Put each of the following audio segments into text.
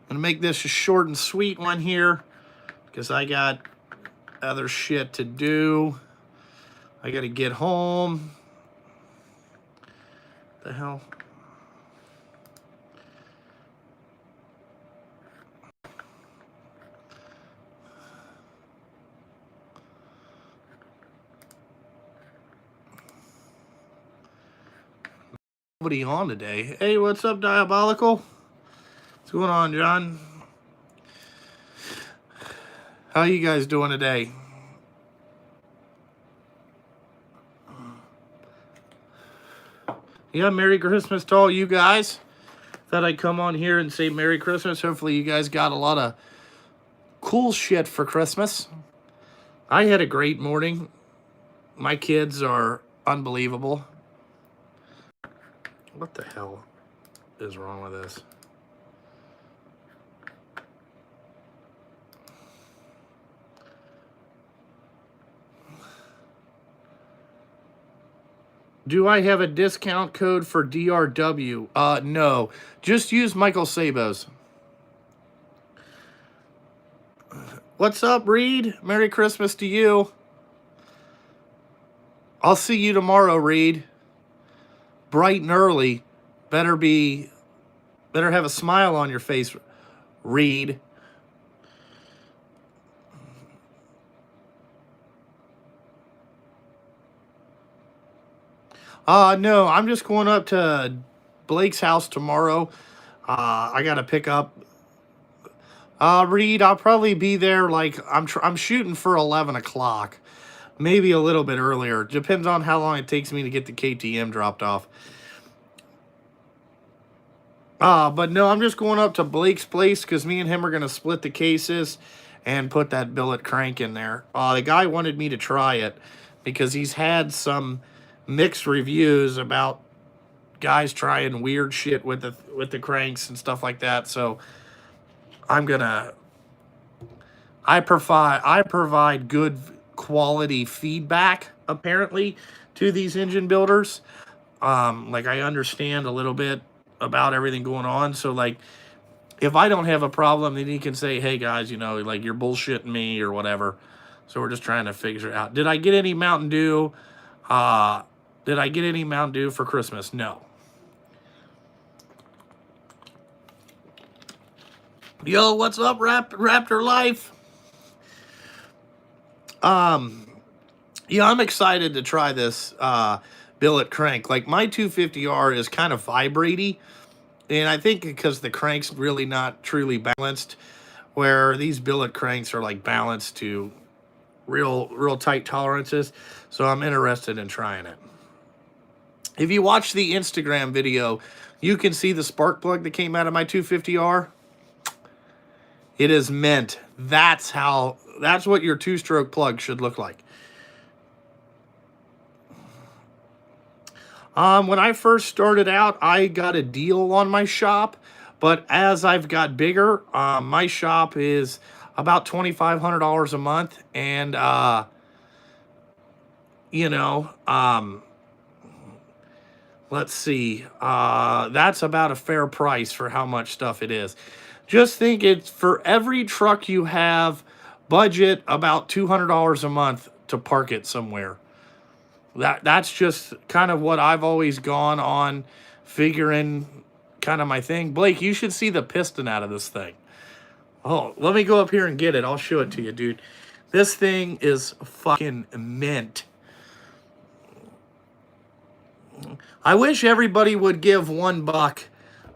gonna make this a short and sweet one here because I got other shit to do. I gotta get home. The hell? Nobody on today. Hey, what's up, Diabolical? What's going on, John? How you guys doing today? Yeah, Merry Christmas to all you guys. Thought I'd come on here and say Merry Christmas. Hopefully you guys got a lot of cool shit for Christmas. I had a great morning. My kids are unbelievable. What the hell is wrong with this? Do I have a discount code for DRW? No. Just use Michael Sabos. What's up, Reed? Merry Christmas to you. I'll see you tomorrow, Reed. Bright and early. Better have a smile on your face, Reed. No, I'm just going up to Blake's house tomorrow. I got to pick up. Reed, I'll probably be there like I'm shooting for 11 o'clock. Maybe a little bit earlier. Depends on how long it takes me to get the KTM dropped off. But no, I'm just going up to Blake's place because me and him are going to split the cases and put that billet crank in there. The guy wanted me to try it because he's had some mixed reviews about guys trying weird shit with the cranks and stuff like that. So I provide good quality feedback apparently to these engine builders. Like I understand a little bit about everything going on. So like if I don't have a problem, then he can say, hey guys, you know, like you're bullshitting me or whatever. So we're just trying to figure it out. Did I get any Mountain Dew? Did I get any Mountain Dew for Christmas? No. Yo, what's up, Raptor Life? Yeah, I'm excited to try this billet crank. Like my 250R is kind of vibraty, and I think because the crank's really not truly balanced, where these billet cranks are like balanced to real tight tolerances. So I'm interested in trying it. If you watch the Instagram video, you can see the spark plug that came out of my 250R. It is mint. That's what your two-stroke plug should look like. When I first started out, I got a deal on my shop, but as I've got bigger, my shop is about $2,500 a month, and let's see, that's about a fair price for how much stuff it is. Just think it's for every truck you have, budget about $200 a month to park it somewhere. That's just kind of what I've always gone on, figuring kind of my thing. Blake, you should see the piston out of this thing. Oh, let me go up here and get it. I'll show it to you, dude. This thing is fucking mint. I wish everybody would give $1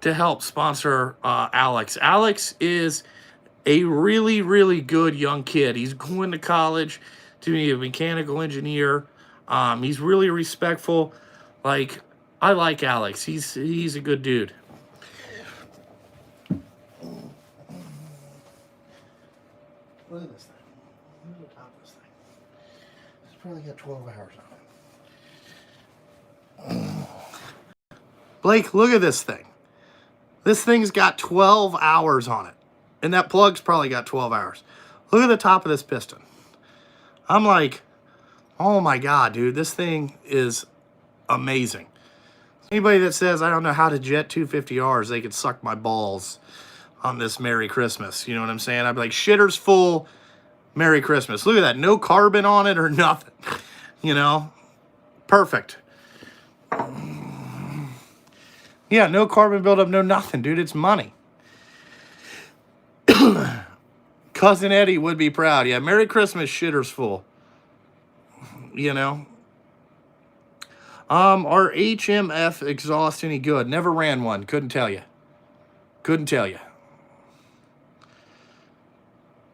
to help sponsor Alex. Alex is a really, really good young kid. He's going to college to be a mechanical engineer. He's really respectful. Like, I like Alex. He's a good dude. Look at this thing. Look at the top of this thing. It's probably got 12 hours on it. Blake, look at this thing. This thing's got 12 hours on it. And that plug's probably got 12 hours. Look at the top of this piston. I'm like, oh my God, dude, this thing is amazing. Anybody that says I don't know how to jet 250Rs, they could suck my balls. on this Merry Christmas. You know what I'm saying? I'd be like, shitter's full, Merry Christmas. Look at that. No carbon on it or nothing. You know? Perfect. Yeah, no carbon buildup, no nothing, dude. It's money. Cousin Eddie would be proud. Yeah, Merry Christmas, shitter's full. You know? Are HMF exhaust any good? Never ran one. Couldn't tell you. Couldn't tell you.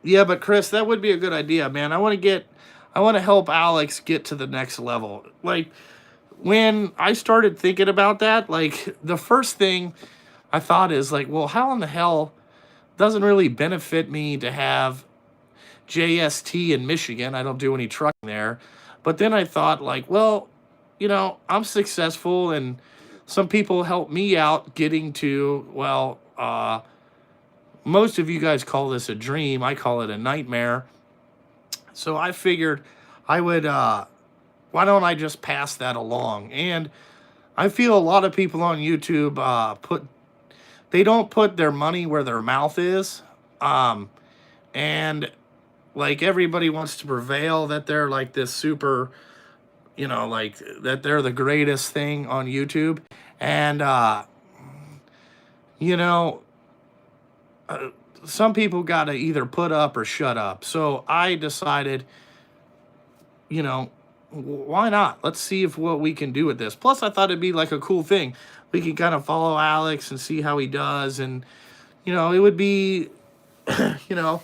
Yeah, but Chris, that would be a good idea, man. I want to help Alex get to the next level. Like, when I started thinking about that, like, the first thing I thought is, like, well, how in the hell doesn't really benefit me to have JST in Michigan? I don't do any trucking there. But then I thought, like, well, you know, I'm successful, and some people help me out getting to, well, most of you guys call this a dream. I call it a nightmare. So I figured I would, why don't I just pass that along? And I feel a lot of people on YouTube they don't put their money where their mouth is. And like everybody wants to prevail that they're like this super, you know, like that they're the greatest thing on YouTube. And, you know, some people got to either put up or shut up. So I decided, you know, why not? Let's see if what we can do with this. Plus, I thought it'd be like a cool thing. We can kind of follow Alex and see how he does. And, you know, it would be, you know,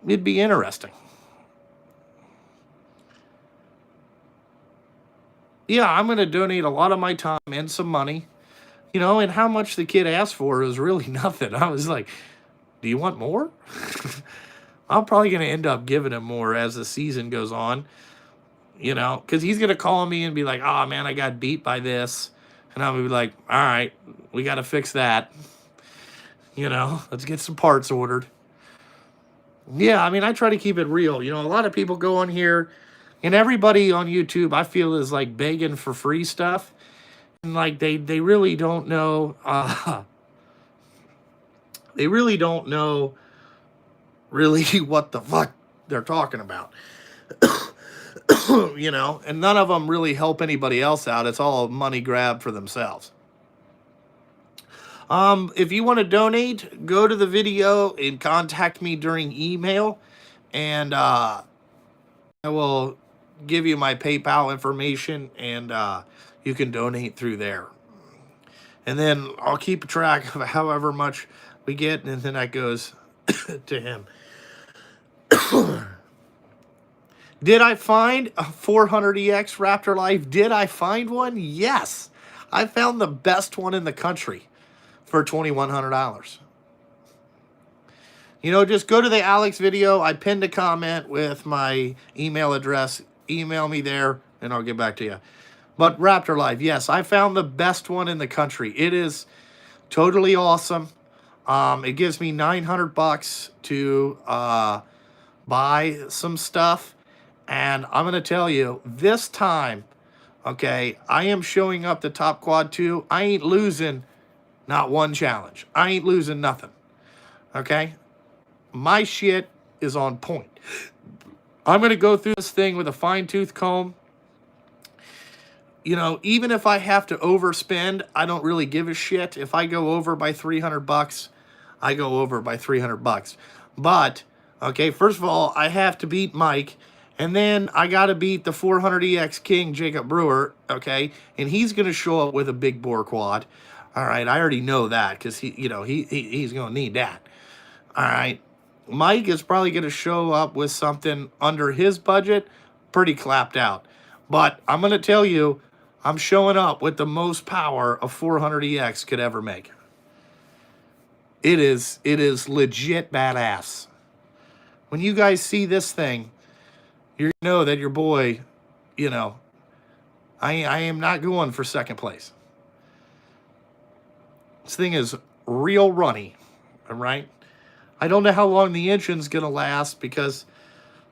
it'd be interesting. Yeah, I'm going to donate a lot of my time and some money. You know, and how much the kid asked for is really nothing. I was like, do you want more? I'm probably going to end up giving him more as the season goes on, you know, because he's going to call me and be like, oh, man, I got beat by this. And I'm going to be like, all right, we got to fix that. You know, let's get some parts ordered. Yeah, I mean, I try to keep it real. You know, a lot of people go on here, and everybody on YouTube, I feel, is like begging for free stuff. And like they really don't know they really don't know really what the fuck they're talking about. You know, and none of them really help anybody else out. It's all a money grab for themselves. If you want to donate, go to the video and contact me during email, and I will give you my PayPal information, and you can donate through there. And then I'll keep track of however much we get, and then that goes to him. Did I find a 400EX Raptor Life? Did I find one? Yes. I found the best one in the country for $2,100. You know, just go to the Alex video. I pinned a comment with my email address. Email me there, and I'll get back to you. But Raptor Life, yes, I found the best one in the country. It is totally awesome. It gives me $900 to buy some stuff. And I'm going to tell you, this time, okay, I am showing up the Top Quad 2. I ain't losing not one challenge. I ain't losing nothing. Okay? My shit is on point. I'm going to go through this thing with a fine-tooth comb. You know, even if I have to overspend, I don't really give a shit. If I go over by $300, I go over by $300. But, okay, first of all, I have to beat Mike. And then I got to beat the 400EX King, Jacob Brewer, okay? And he's going to show up with a big bore quad. All right, I already know that because he's going to need that. All right, Mike is probably going to show up with something under his budget, pretty clapped out. But I'm going to tell you, I'm showing up with the most power a 400EX could ever make. It is legit badass. When you guys see this thing, you know that your boy, you know, I am not going for second place. This thing is real runny, all right? I don't know how long the engine's going to last because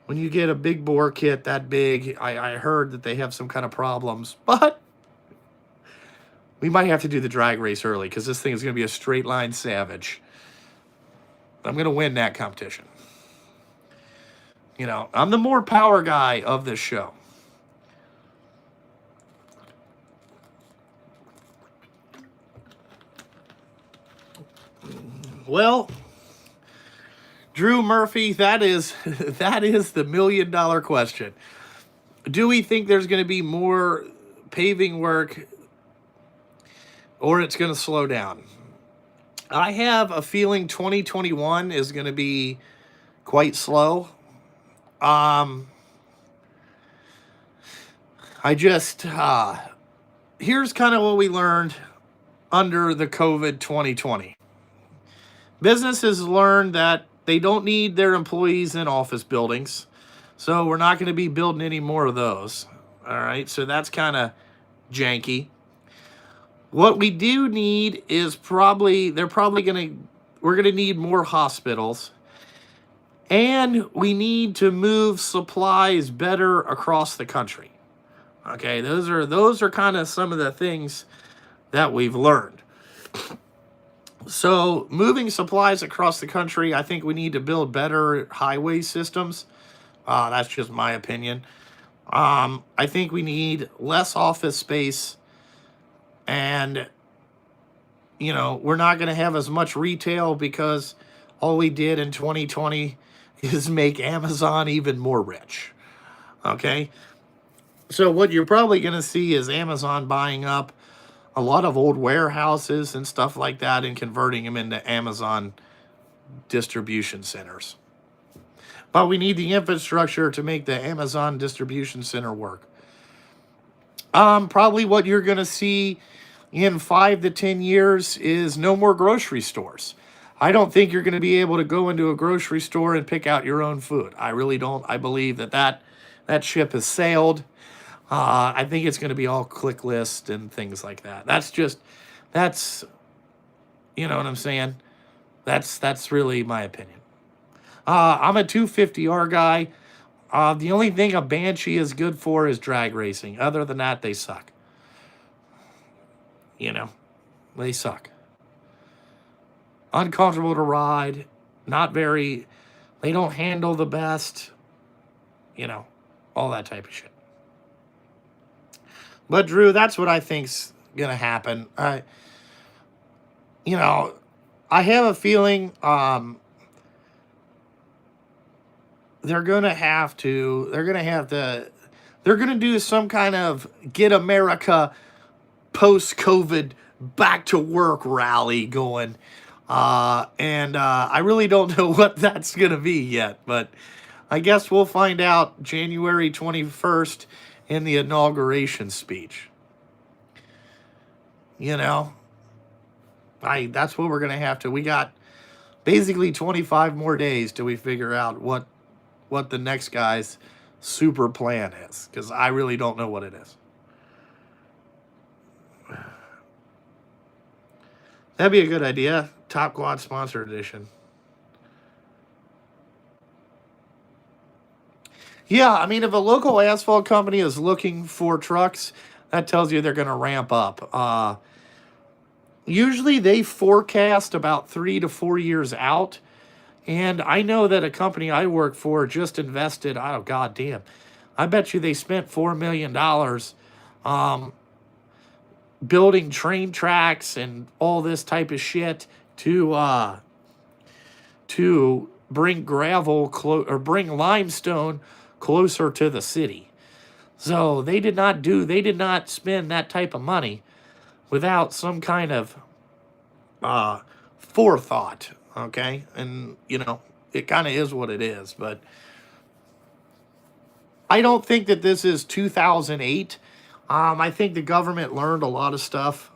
when you get a big bore kit that big, I heard that they have some kind of problems. But we might have to do the drag race early because this thing is going to be a straight line savage. I'm going to win that competition. You know, I'm the more power guy of this show. Well, Drew Murphy, that is that is the $1 million question. Do we think there's going to be more paving work, or it's going to slow down? I have a feeling 2021 is going to be quite slow. I just here's kind of what we learned under the COVID 2020. Businesses learned that they don't need their employees in office buildings, so we're not going to be building any more of those. All right, so that's kind of janky. What we do need is we're going to need more hospitals, and we need to move supplies better across the country. Okay, those are kind of some of the things that we've learned. So moving supplies across the country, I think we need to build better highway systems. That's just my opinion. I think we need less office space, and we're not going to have as much retail because all we did in 2020 is make Amazon even more rich. Okay, so what you're probably going to see is Amazon buying up a lot of old warehouses and stuff like that and converting them into Amazon distribution centers. But we need the infrastructure to make the Amazon distribution center work. Probably what you're going to see in 5 to 10 years is no more grocery stores. I don't think you're going to be able to go into a grocery store and pick out your own food. I really don't. I believe that ship has sailed. I think it's going to be all click list and things like that. That's you know what I'm saying? That's really my opinion. I'm a 250R guy. The only thing a Banshee is good for is drag racing. Other than that, they suck. They suck. Uncomfortable to ride. They don't handle the best. All that type of shit. But Drew, that's what I think's gonna happen. I have a feeling they're gonna do some kind of Get America post-COVID back to work rally going. And I really don't know what that's gonna be yet, but I guess we'll find out January 21st in the inauguration speech. That's what we're going to have to. We got basically 25 more days till we figure out what the next guy's super plan is, because I really don't know what it is. That'd be a good idea. Top Quad Sponsor Edition. Yeah, I mean, if a local asphalt company is looking for trucks, that tells you they're going to ramp up. Usually they forecast about 3 to 4 years out. And I know that a company I work for just invested, I bet you they spent $4 million building train tracks and all this type of shit to bring bring limestone closer to the city. So they did not spend that type of money without some kind of forethought. Okay, and it kind of is what it is. But I don't think that this is 2008. I think the government learned a lot of stuff.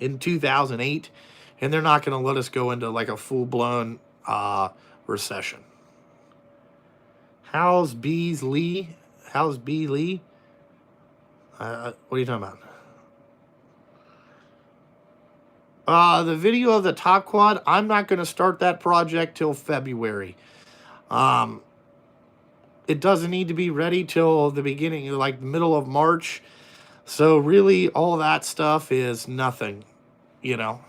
In 2008, and they're not going to let us go into like a full-blown recession. How's B. Lee? What are you talking about? The video of the Top Quad, I'm not going to start that project till February. It doesn't need to be ready till the beginning, like the middle of March. So really, all that stuff is nothing, you know.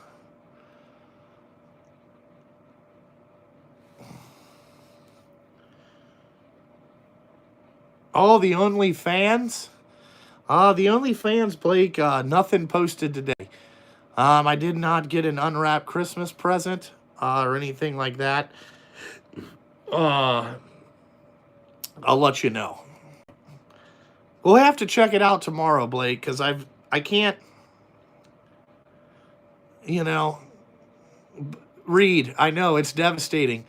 Oh, the OnlyFans? The OnlyFans, Blake, nothing posted today. I did not get an unwrapped Christmas present or anything like that. Uh, I'll let you know. We'll have to check it out tomorrow, Blake, because I can't, you know, read. I know it's devastating.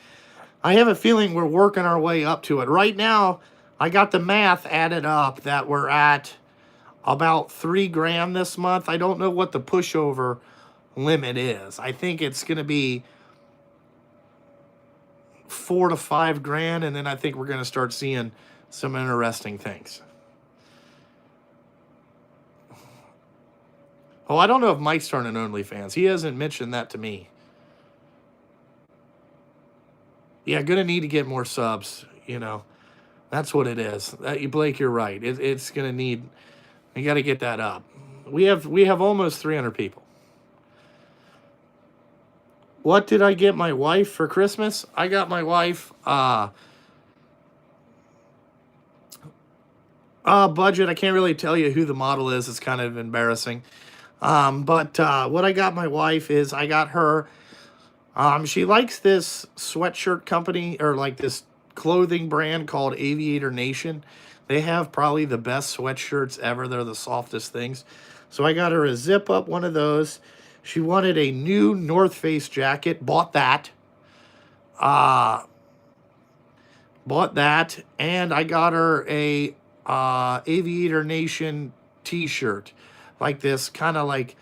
I have a feeling we're working our way up to it. Right now, I got the math added up that we're at about $3,000 this month. I don't know what the pushover limit is. I think it's going to be 4 to 5 grand, and then I think we're going to start seeing some interesting things. Oh, I don't know if Mike's turning OnlyFans. He hasn't mentioned that to me. Yeah, gonna need to get more subs. You know, that's what it is. Blake, you're right. It's gonna need. We got to get that up. We have almost 300 people. What did I get my wife for Christmas? I got my wife budget. I can't really tell you who the model is. It's kind of embarrassing. But what I got my wife is I got her. She likes this sweatshirt company or like this clothing brand called Aviator Nation. They have probably the best sweatshirts ever. They're the softest things. So I got her a zip up one of those. She wanted a new North Face jacket. Bought that. And I got her a Aviator Nation t-shirt. Like this kind of like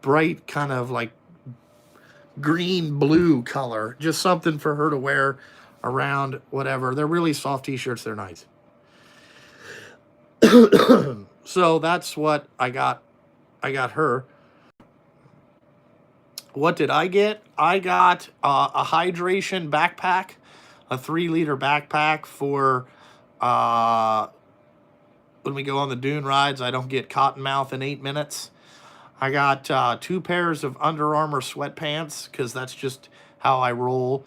bright kind of like green blue color. Just something for her to wear around whatever. They're really soft t-shirts. They're nice. So that's what I got. I got her. What did I get? I got a hydration backpack, a 3-liter backpack for when we go on the dune rides. I don't get cottonmouth in 8 minutes. I got 2 pairs of Under Armour sweatpants because that's just how I roll.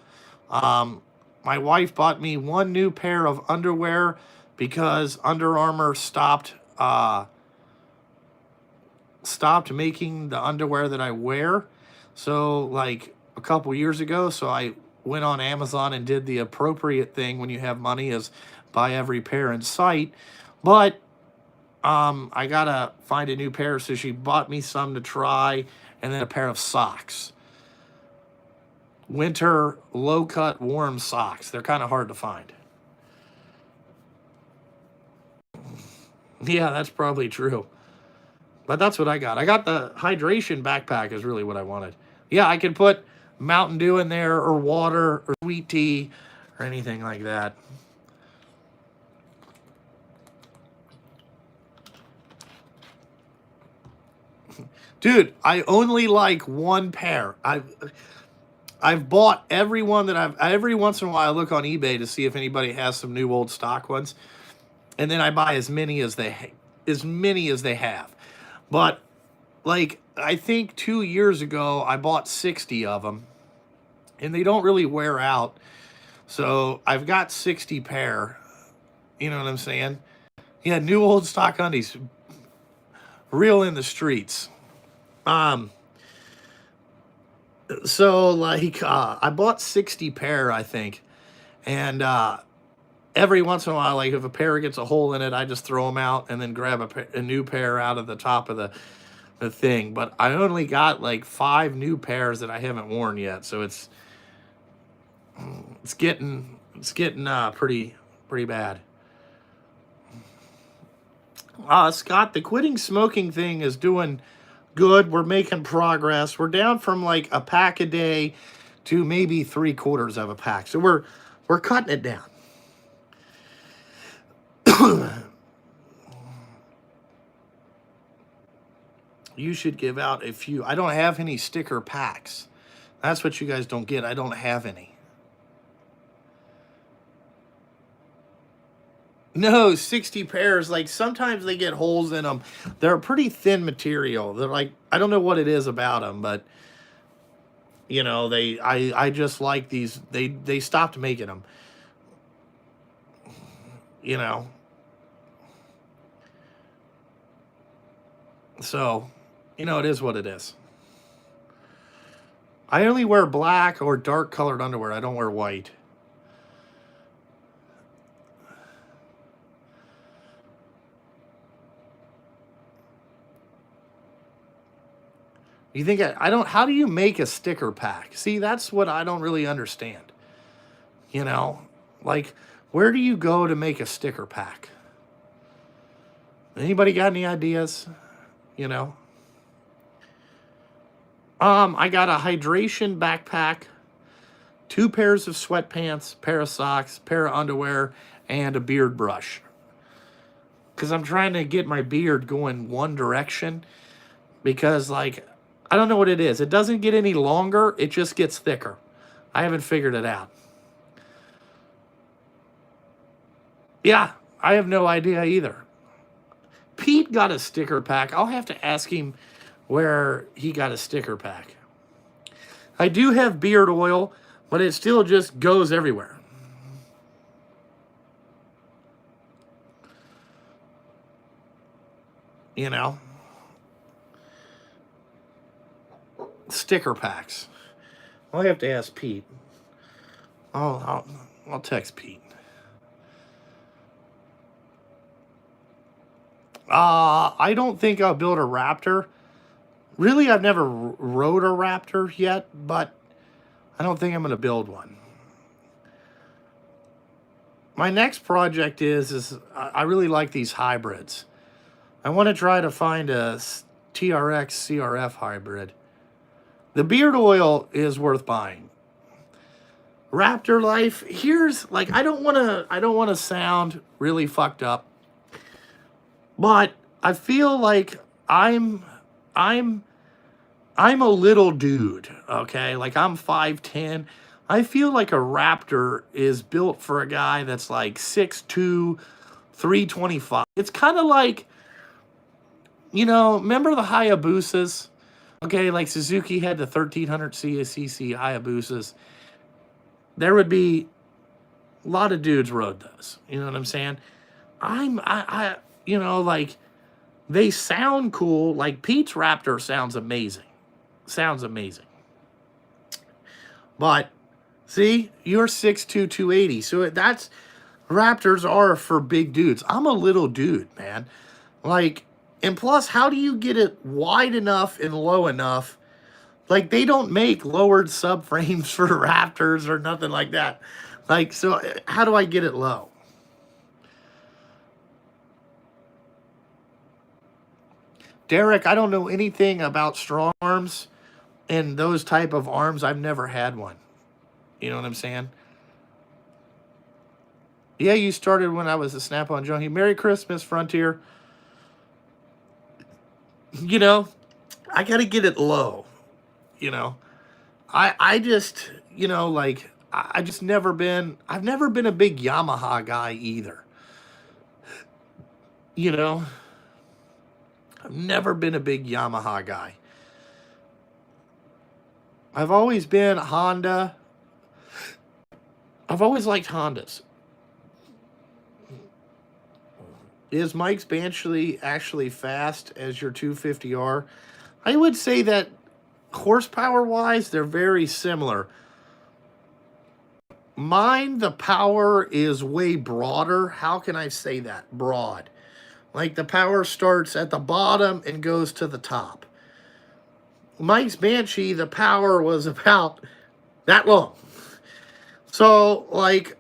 My wife bought me 1 new pair of underwear because Under Armour stopped making the underwear that I wear. So like a couple years ago, so I went on Amazon and did the appropriate thing when you have money is buy every pair in sight. But I gotta find a new pair, so she bought me some to try, and then a pair of socks. Winter low-cut warm socks. They're kind of hard to find. Yeah, that's probably true. But that's what I got. I got the hydration backpack is really what I wanted. Yeah, I can put Mountain Dew in there or water or sweet tea or anything like that. Dude, I only like 1 pair. I've bought every one that every once in a while I look on eBay to see if anybody has some new old stock ones. And then I buy as many as they have. But like I think 2 years ago I bought 60 of them, and they don't really wear out. So I've got 60 pair. You know what I'm saying? Yeah, new old stock undies. Real in the streets. So like I bought 60 pair, I think. And every once in a while, like if a pair gets a hole in it, I just throw them out and then grab a new pair out of the top of the thing. But I only got like 5 new pairs that I haven't worn yet, so it's getting pretty bad. Scott, the quitting smoking thing is doing good. We're making progress. We're down from like a pack a day to maybe 3/4 of a pack, so we're cutting it down. You should give out a few. I don't have any sticker packs. That's what you guys don't get. I don't have any. No, 60 pairs. Like sometimes they get holes in them. They're a pretty thin material. They're like, I don't know what it is about them, but you know, I just like these. They stopped making them. You know, so you know, it is what it is. I only wear black or dark colored underwear. I don't wear white. You think I don't? How do you make a sticker pack? See, that's what I don't really understand. You know, like where do you go to make a sticker pack? Anybody got any ideas? You know, I got a hydration backpack, 2 pairs of sweatpants, pair of socks, pair of underwear, and a beard brush. Because I'm trying to get my beard going one direction. Because like I don't know what it is. It doesn't get any longer. It just gets thicker. I haven't figured it out. Yeah, I have no idea either. Pete got a sticker pack. I'll have to ask him where he got a sticker pack. I do have beard oil, but it still just goes everywhere. You know? Sticker packs. I'll have to ask Pete. I'll text Pete. I don't think I'll build a Raptor. Really, I've never rode a Raptor yet, but I don't think I'm going to build one. My next project is I really like these hybrids. I want to try to find a TRX CRF hybrid. The beard oil is worth buying. Raptor life, here's like I don't want to sound really fucked up. But I feel like I'm a little dude, okay? Like I'm 5'10". I feel like a Raptor is built for a guy that's like 6'2", 325. It's kind of like, you know, remember the Hayabusas? Okay, like Suzuki had the 1300 cc Hayabusas. There would be a lot of dudes rode those. You know what I'm saying? I you know, like they sound cool. Like Pete's Raptor sounds amazing. Sounds amazing. But see, you're 6'2", 280. So that's Raptors are for big dudes. I'm a little dude, man. Like, and plus, how do you get it wide enough and low enough? Like, they don't make lowered subframes for Raptors or nothing like that. Like, so how do I get it low? Derek, I don't know anything about strong arms and those type of arms. I've never had one. You know what I'm saying? Yeah, you started when I was a Snap-on junkie. Merry Christmas, Frontier. You know, I got to get it low. You know, I just, you know, like I just I've never been a big Yamaha guy either. You know, I've never been a big Yamaha guy. I've always been Honda. I've always liked Hondas. Is Mike's Banshee actually fast as your 250R? I would say that horsepower-wise, they're very similar. Mine, the power is way broader. How can I say that? Broad. Like the power starts at the bottom and goes to the top. Mike's Banshee, the power was about that long. So, like,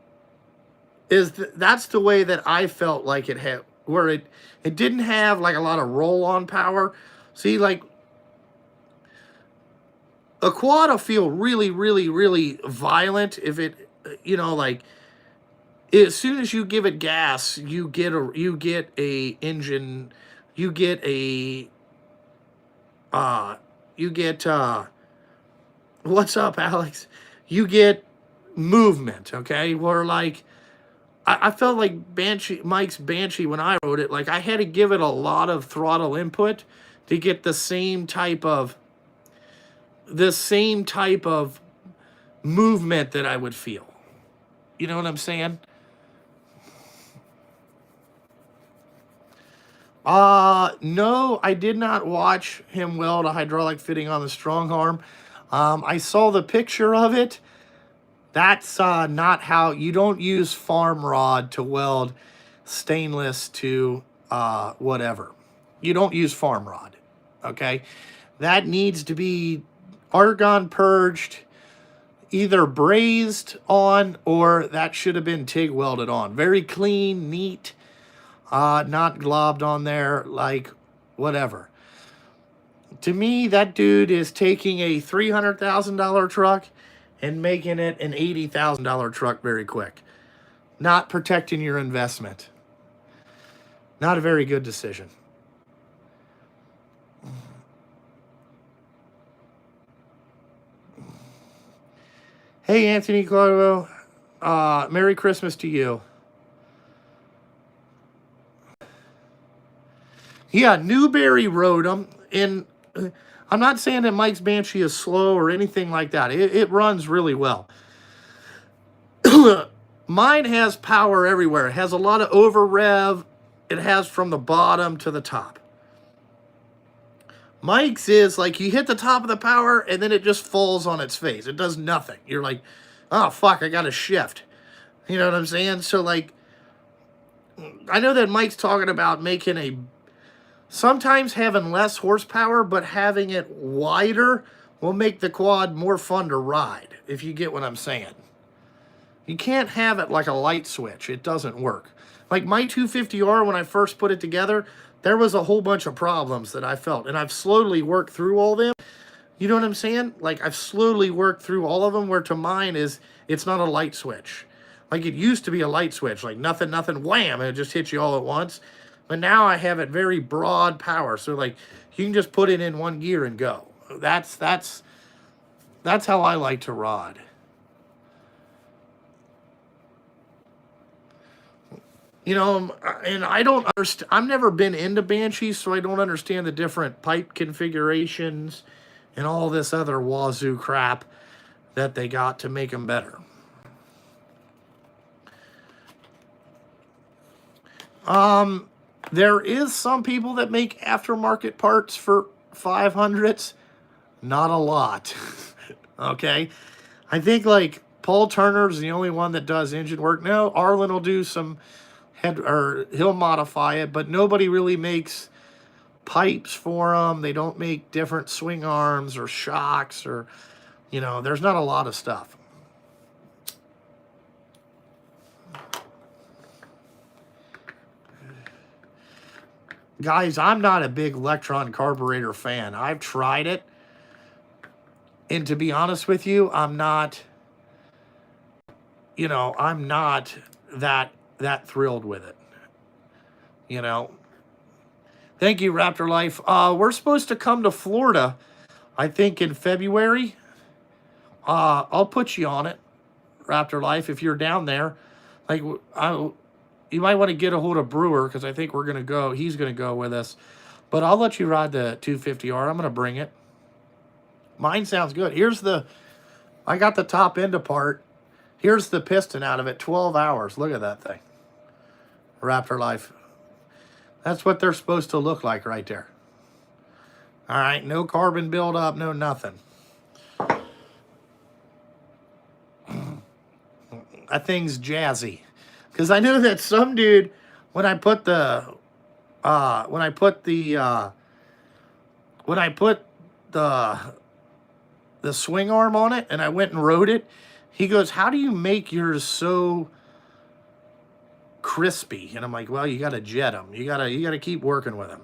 that's the way that I felt like it had, where it didn't have like a lot of roll-on power. See, like a quad will feel really, really, really violent if it, you know, like as soon as you give it gas, you get a engine, you get a what's up, Alex? You get movement, okay? Where like I felt like Mike's Banshee when I wrote it, like I had to give it a lot of throttle input to get the same type of movement that I would feel. You know what I'm saying? No, I did not watch him weld a hydraulic fitting on the strong arm. I saw the picture of it. That's not how you don't use farm rod to weld stainless to whatever. You don't use farm rod. Okay, that needs to be argon purged, either brazed on, or that should have been TIG welded on. Very clean, neat, not globbed on there like whatever. To me, that dude is taking a $300,000 truck and making it an $80,000 truck very quick. Not protecting your investment. Not a very good decision. Hey, Anthony Claudio, Merry Christmas to you. Yeah, Newberry rode them, and I'm not saying that Mike's Banshee is slow or anything like that. It runs really well. Mine has power everywhere. It has a lot of over rev. It has from the bottom to the top. Mike's is like you hit the top of the power and then it just falls on its face. It does nothing. You're like, oh, fuck, I got to shift. You know what I'm saying? So, like, I know that Mike's talking about sometimes having less horsepower, but having it wider will make the quad more fun to ride, if you get what I'm saying. You can't have it like a light switch. It doesn't work. Like my 250R, when I first put it together, there was a whole bunch of problems that I felt, and I've slowly worked through all them. You know what I'm saying? Like, I've slowly worked through all of them, where to mine it's not a light switch. Like, it used to be a light switch, like nothing, wham, and it just hits you all at once. But now I have it very broad power, so like you can just put it in one gear and go. That's how I like to rod. You know, and I don't understand. I've never been into Banshees, so I don't understand the different pipe configurations and all this other wazoo crap that they got to make them better. There is some people that make aftermarket parts for 500s. Not a lot. Okay? I think, like, Paul Turner's the only one that does engine work. No, Arlen will do some he'll modify it, but nobody really makes pipes for them. They don't make different swing arms or shocks, or, you know, there's not a lot of stuff. Guys, I'm not a big Electron carburetor fan. I've tried it, and to be honest with you, I'm not that thrilled with it. You know. Thank you, Raptor Life. We're supposed to come to Florida, I think, in February. I'll put you on it, Raptor Life, if you're down there. Like, you might want to get a hold of Brewer, because I think we're going to go. He's going to go with us. But I'll let you ride the 250R. I'm going to bring it. Mine sounds good. I got the top end apart. Here's the piston out of it. 12 hours. Look at that thing. Raptor Life. That's what they're supposed to look like right there. All right. No carbon buildup. No nothing. That thing's jazzy. Because I know that some dude, when I put the swing arm on it and I went and rode it, he goes, how do you make yours so crispy? And I'm like, well, you got to jet them. You got to keep working with them.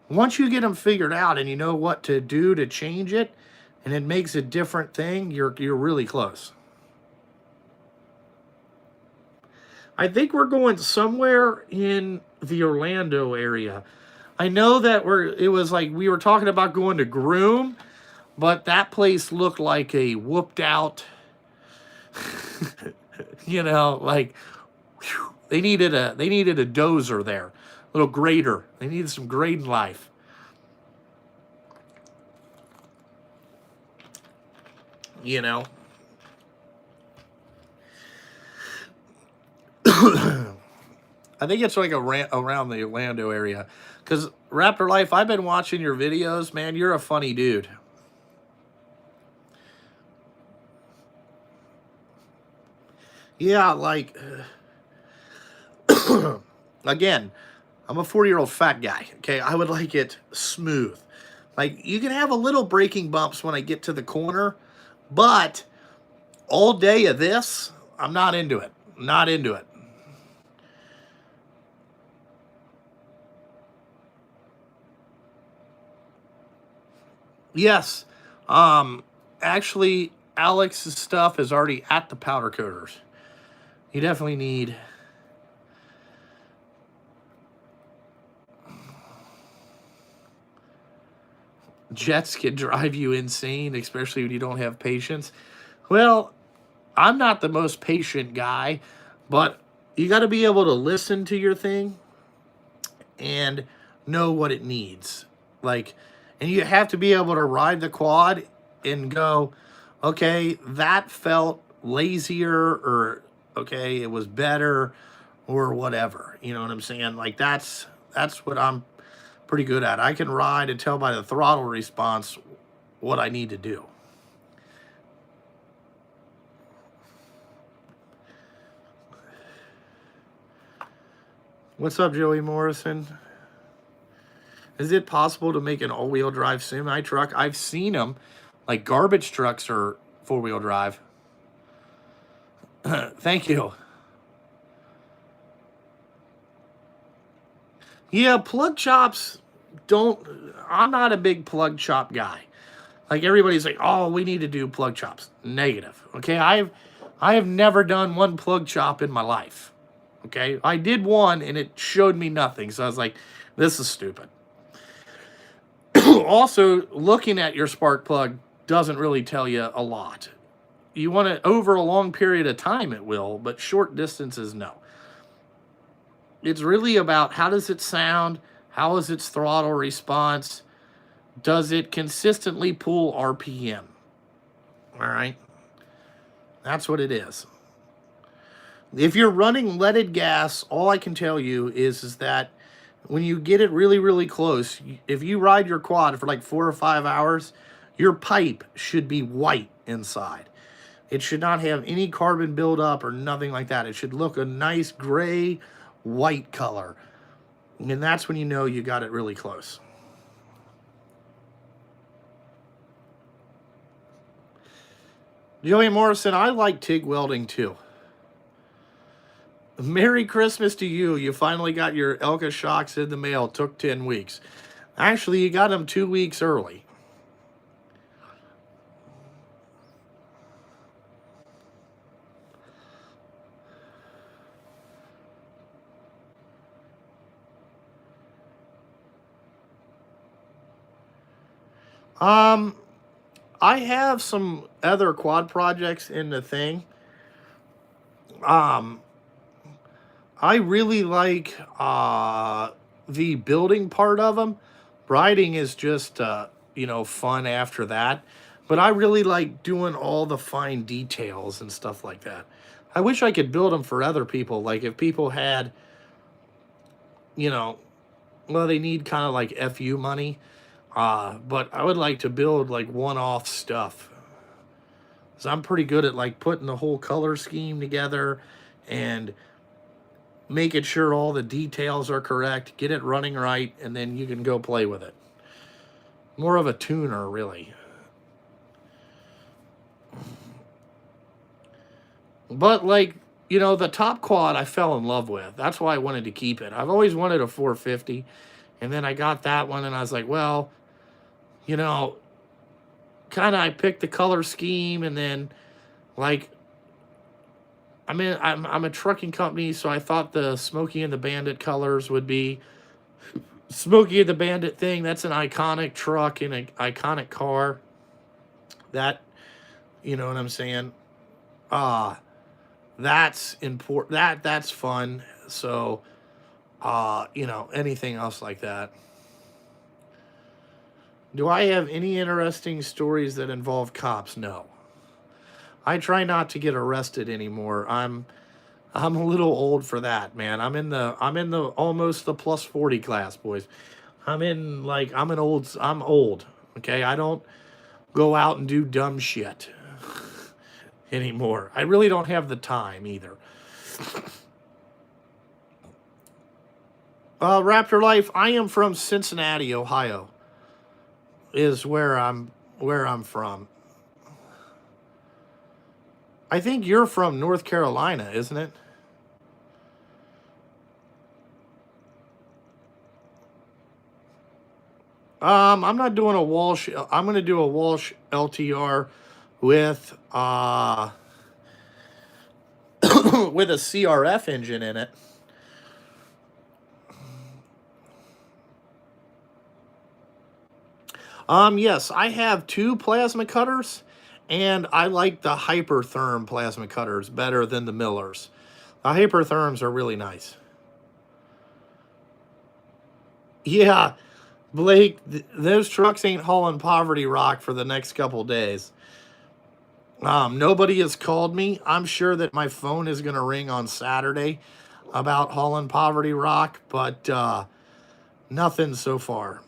Once you get them figured out and you know what to do to change it, and it makes a different thing, you're really close. I think we're going somewhere in the Orlando area. I know that it was like we were talking about going to Groom, but that place looked like a whooped out You know, like whew, they needed a dozer there, a little grader. They needed some grade in life. You know. I think it's like around the Orlando area. Because Raptor Life, I've been watching your videos, man. You're a funny dude. Yeah, like, again, I'm a 40-year-old fat guy, okay? I would like it smooth. Like, you can have a little braking bumps when I get to the corner, but all day of this, I'm not into it. Not into it. Yes. Actually, Alex's stuff is already at the powder coaters. You definitely need... Jets can drive you insane, especially when you don't have patience. Well, I'm not the most patient guy, but you got to be able to listen to your thing and know what it needs. Like, and you have to be able to ride the quad and go, okay, that felt lazier, or okay, it was better, or whatever. You know what I'm saying? Like, that's what I'm pretty good at. I can ride and tell by the throttle response what I need to do. What's up, Joey Morrison? Is it possible to make an all-wheel drive semi truck? I've seen them. Like, garbage trucks are four-wheel drive. Thank you. Yeah, plug chops don't... I'm not a big plug chop guy. Like, everybody's like, oh, we need to do plug chops. Negative. Okay, I have never done one plug chop in my life. Okay, I did one and it showed me nothing. So I was like, this is stupid. Also, looking at your spark plug doesn't really tell you a lot. You want it over a long period of time, it will, but short distances, no. It's really about how does it sound? How is its throttle response? Does it consistently pull RPM? All right. That's what it is. If you're running leaded gas, all I can tell you is that when you get it really, really close, if you ride your quad for like 4 or 5 hours, your pipe should be white inside. It should not have any carbon buildup or nothing like that. It should look a nice gray, white color. And that's when you know you got it really close. Joey Morrison, I like TIG welding too. Merry Christmas to you. You finally got your Elka shocks in the mail. It took 10 weeks. Actually, you got them 2 weeks early. I have some other quad projects in the thing. I really like the building part of them. Riding is just fun after that. But I really like doing all the fine details and stuff like that. I wish I could build them for other people. Like if people had, well, they need kind of like FU money. But I would like to build like one-off stuff. So I'm pretty good at like putting the whole color scheme together and making sure all the details are correct, get it running right, and then you can go play with it. More of a tuner, really. But like, the top quad I fell in love with. That's why I wanted to keep it. I've always wanted a 450, and then I got that one, and I was like, well, kind of I picked the color scheme, and then like I'm a trucking company, so I thought the Smokey and the Bandit colors would be Smokey and the Bandit thing. That's an iconic truck and an iconic car. That, you know what I'm saying? That's important. That's fun. So, anything else like that. Do I have any interesting stories that involve cops? No. I try not to get arrested anymore. I'm a little old for that, man. I'm in the almost the plus 40 class, boys. I'm old. Okay? I don't go out and do dumb shit anymore. I really don't have the time either. Raptor Life, I am from Cincinnati, Ohio. Is where I'm from. I think you're from North Carolina, isn't it? I'm not doing a Walsh. I'm going to do a Walsh LTR with with a CRF engine in it. Yes, I have two plasma cutters, and I like the Hypertherm plasma cutters better than the Millers. The Hypertherms are really nice. Yeah, Blake, those trucks ain't hauling poverty rock for the next couple days. Nobody has called me. I'm sure that my phone is going to ring on Saturday about hauling poverty rock, but nothing so far.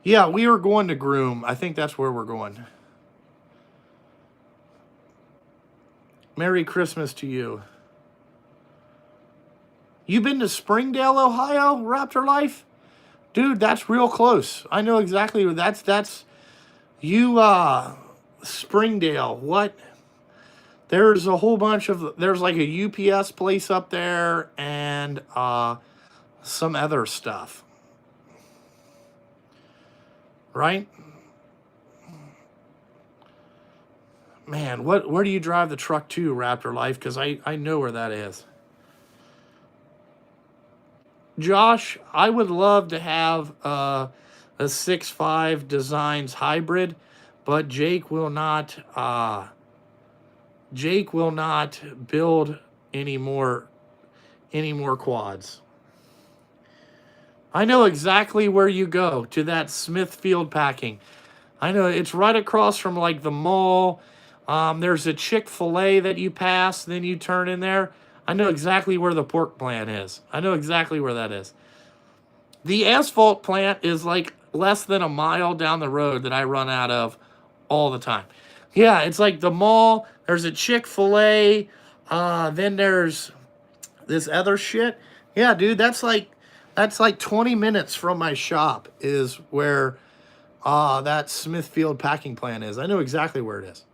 Yeah, we are going to Groom. I think that's where we're going. Merry Christmas to you. You been to Springdale, Ohio, Raptor Life? Dude, that's real close. I know exactly where that's you Springdale. What? There's a whole bunch of there's like a UPS place up there and some other stuff. Right? Man, where do you drive the truck to, Raptor Life? Because I know where that is. Josh, I would love to have a 6.5 Designs hybrid, but Jake will not build any more quads. I know exactly where you go, to that Smithfield Packing. I know it's right across from like the mall. There's a Chick-fil-A that you pass, then you turn in there. I know exactly where the pork plant is. I know exactly where that is. The asphalt plant is like less than a mile down the road that I run out of all the time. Yeah, it's like the mall. There's a Chick-fil-A. Then there's this other shit. Yeah, dude, that's like 20 minutes from my shop is where that Smithfield Packing plant is. I know exactly where it is.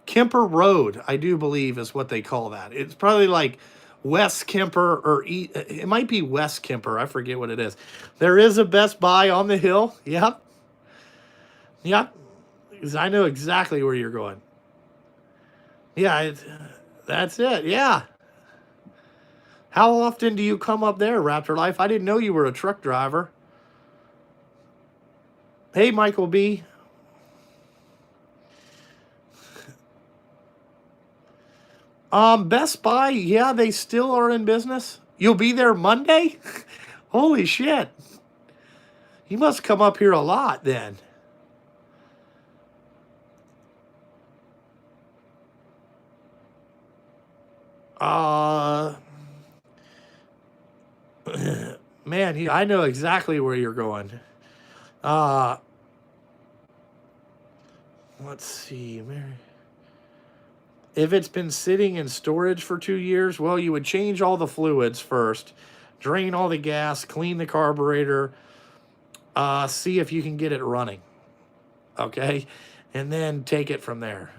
Kemper Road, I do believe, is what they call that. It's probably like West Kemper or it might be West Kemper. I forget what it is. There is a Best Buy on the hill. Yep. Yep. Because I know exactly where you're going. Yeah, that's it. Yeah. How often do you come up there, Raptor Life? I didn't know you were a truck driver. Hey, Michael B. Best Buy, yeah, they still are in business. You'll be there Monday? Holy shit. You must come up here a lot then. Man, I know exactly where you're going. Let's see, Mary. If it's been sitting in storage for 2 years, well, you would change all the fluids first, drain all the gas, clean the carburetor, see if you can get it running. Okay? And then take it from there.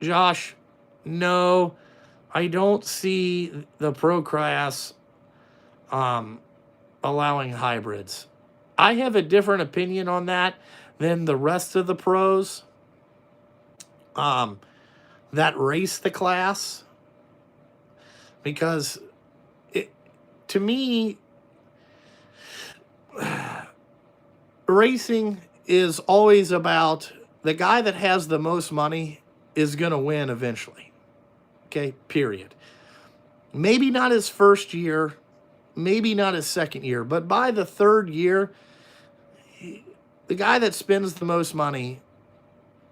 Josh, no, I don't see the Proclass allowing hybrids. I have a different opinion on that than the rest of the pros that race the class, because to me, racing is always about the guy that has the most money is going to win eventually. Okay, period. Maybe not his first year, maybe not his second year, but by the third year, the guy that spends the most money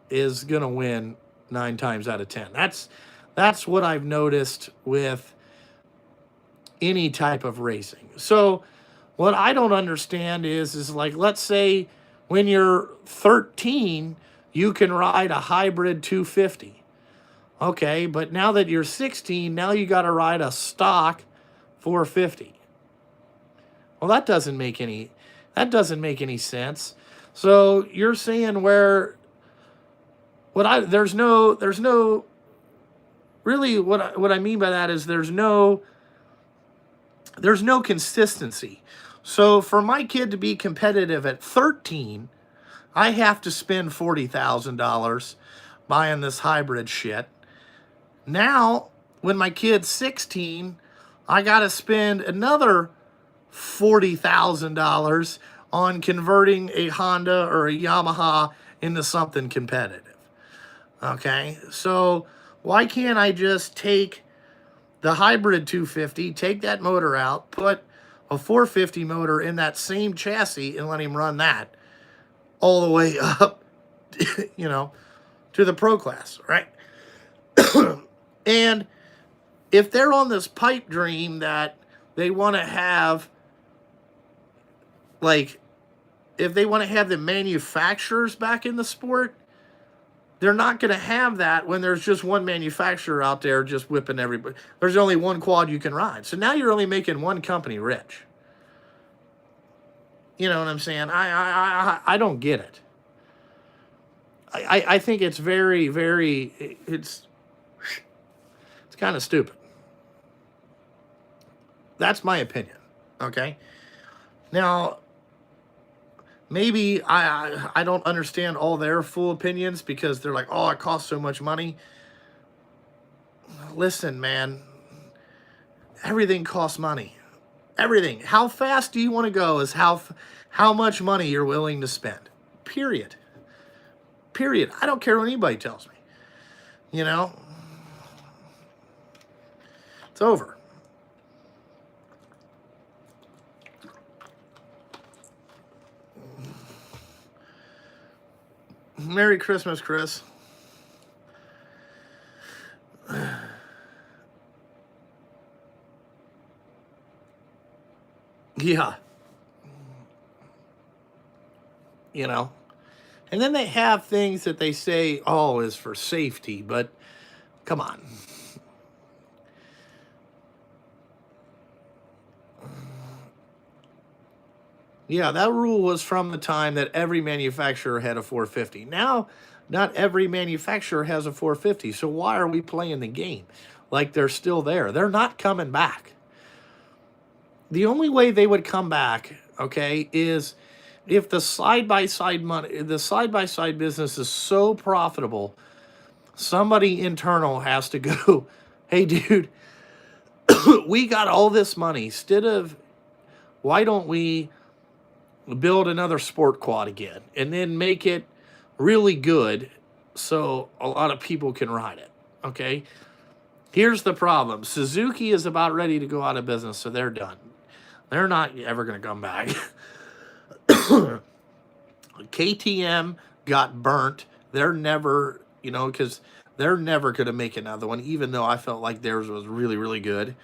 is going to win 9 times out of 10. That's what I've noticed with any type of racing. So what I don't understand is like, let's say when you're 13, you can ride a hybrid 250. Okay, but now that you're 16, now you got to ride a stock 450. Well, that doesn't make any sense. So you're saying where there's no really what I mean by that is there's no consistency. So for my kid to be competitive at 13, I have to spend $40,000 buying this hybrid shit. Now, when my kid's 16, I got to spend another $40,000 on converting a Honda or a Yamaha into something competitive. Okay, so why can't I just take the hybrid 250, take that motor out, put a 450 motor in that same chassis and let him run that all the way up, to the pro class, right? And if they're on this pipe dream that they want to have, if they want to have the manufacturers back in the sport, they're not going to have that when there's just one manufacturer out there just whipping everybody. There's only one quad you can ride. So now you're only making one company rich. You know what I'm saying? I don't get it. I think it's very, very, it's kind of stupid. That's my opinion. Okay. Now, maybe I don't understand all their full opinions because they're like, oh, it costs so much money. Listen, man, everything costs money. Everything. How fast do you want to go is how much money you're willing to spend. Period. Period. I don't care what anybody tells me. It's over. Merry Christmas, Chris. Yeah. And then they have things that they say, oh, is for safety, but come on. Yeah, that rule was from the time that every manufacturer had a 450. Now, not every manufacturer has a 450, so why are we playing the game like they're still there? They're not coming back. The only way they would come back, okay, is if the side-by-side business is so profitable, somebody internal has to go, hey, dude, we got all this money. Why don't we build another sport quad again and then make it really good so a lot of people can ride it, okay? Here's the problem. Suzuki is about ready to go out of business, so they're done. They're not ever going to come back. KTM got burnt. They're never, because they're never going to make another one, even though I felt like theirs was really, really good.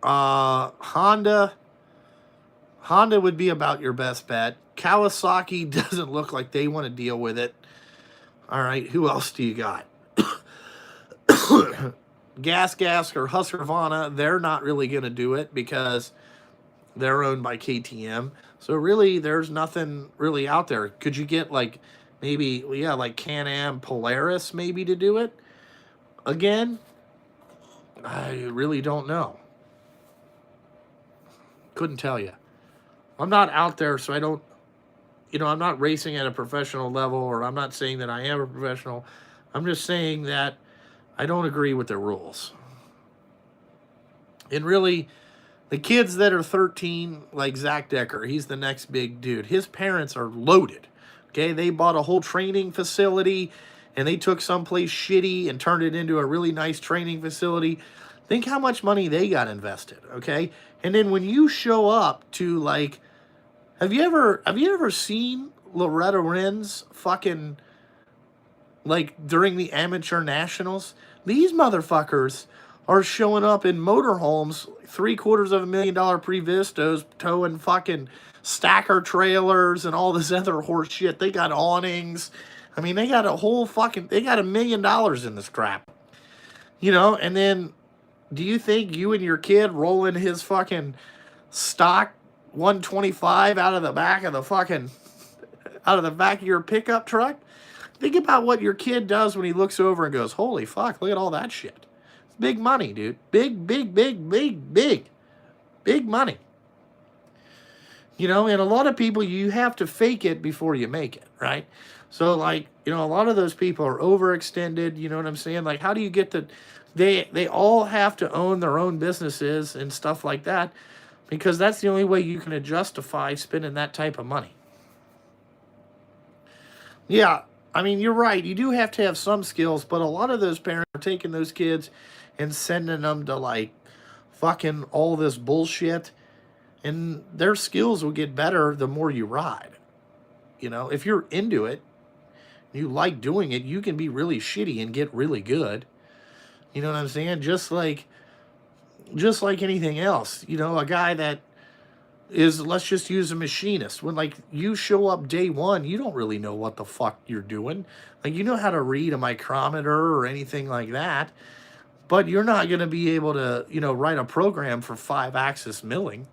Honda would be about your best bet. Kawasaki doesn't look like they want to deal with it. All right, who else do you got? Gas or Husqvarna, they're not really going to do it because they're owned by KTM. So really, there's nothing really out there. Could you get like Can-Am Polaris maybe to do it again? I really don't know. Couldn't tell you. I'm not out there, so I don't, I'm not racing at a professional level, or I'm not saying that I am a professional. I'm just saying that I don't agree with their rules. And really, The kids that are 13, like Zach Decker, he's the next big dude. His parents are loaded. Okay, they bought a whole training facility and they took someplace shitty and turned it into a really nice training facility. Think how much money they got invested, okay? And then when you show up to like have you ever seen Loretta Lynn's fucking like during the amateur nationals? These motherfuckers are showing up in motorhomes, $750,000 Previstos, towing fucking stacker trailers and all this other horse shit. They got awnings. I mean, they got $1 million in this crap. You know, and then do you think you and your kid rolling his fucking stock 125 out of the back of your pickup truck? Think about what your kid does when he looks over and goes, holy fuck, look at all that shit. It's big money, dude. Big money. You know, and a lot of people, you have to fake it before you make it, right? So, like, you know, a lot of those people are overextended, you know what I'm saying? Like, how do you get they all have to own their own businesses and stuff like that, because that's the only way you can justify spending that type of money. Yeah, I mean, you're right. You do have to have some skills, but a lot of those parents are taking those kids and sending them to like fucking all this bullshit, and their skills will get better the more you ride. You know, if you're into it, you like doing it, you can be really shitty and get really good. You know what I'm saying? Just like anything else. You know, a guy that is, let's just use a machinist. When like you show up day one, you don't really know what the fuck you're doing. Like, you know how to read a micrometer or anything like that, but you're not going to be able to, you know, write a program for 5-axis milling.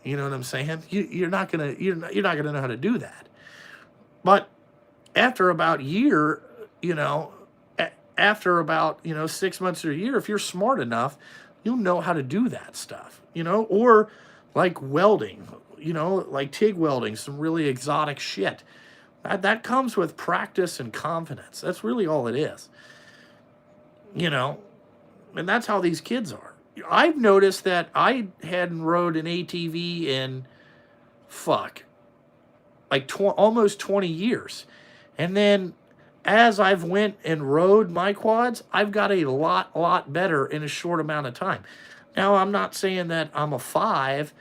You know what I'm saying? You're not gonna know how to do that. But after about a year, you know, after about 6 months or a year, if you're smart enough, you'll know how to do that stuff. You know, or like welding, you know, like TIG welding, some really exotic shit. That comes with practice and confidence. That's really all it is. You know, and that's how these kids are. I've noticed that I hadn't rode an ATV in, almost 20 years. And then as I've went and rode my quads, I've got a lot better in a short amount of time. Now, I'm not saying that I'm a 5,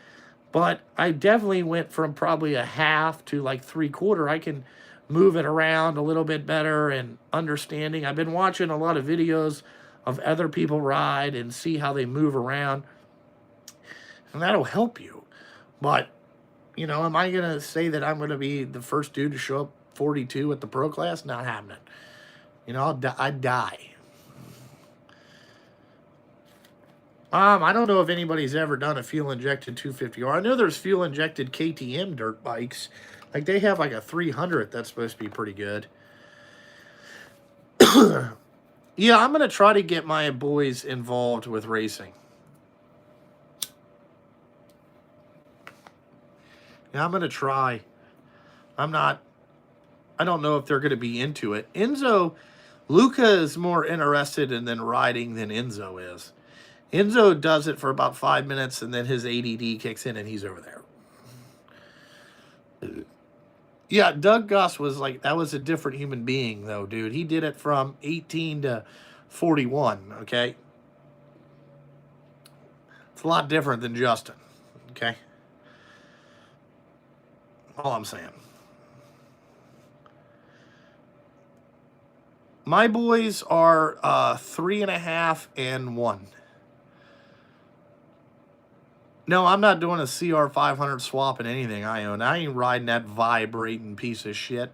but I definitely went from probably a half to like 3/4. I can move it around a little bit better and understanding. I've been watching a lot of videos of other people ride and see how they move around, and that'll help you. But, you know, am I going to say that I'm going to be the first dude to show up 42 at the pro class? Not happening. You know, I'd die. I don't know if anybody's ever done a fuel-injected 250R. I know there's fuel-injected KTM dirt bikes. Like, they have like a 300 that's supposed to be pretty good. Yeah, I'm going to try to get my boys involved with racing. Yeah, I'm going to try. I don't know if they're going to be into it. Luca is more interested in riding than Enzo is. Enzo does it for about 5 minutes, and then his ADD kicks in, and he's over there. Yeah, Doug Gus was like, that was a different human being, though, dude. He did it from 18 to 41, okay? It's a lot different than Justin, okay? All I'm saying. My boys are 3.5 and 1. No, I'm not doing a CR500 swap in anything I own. I ain't riding that vibrating piece of shit.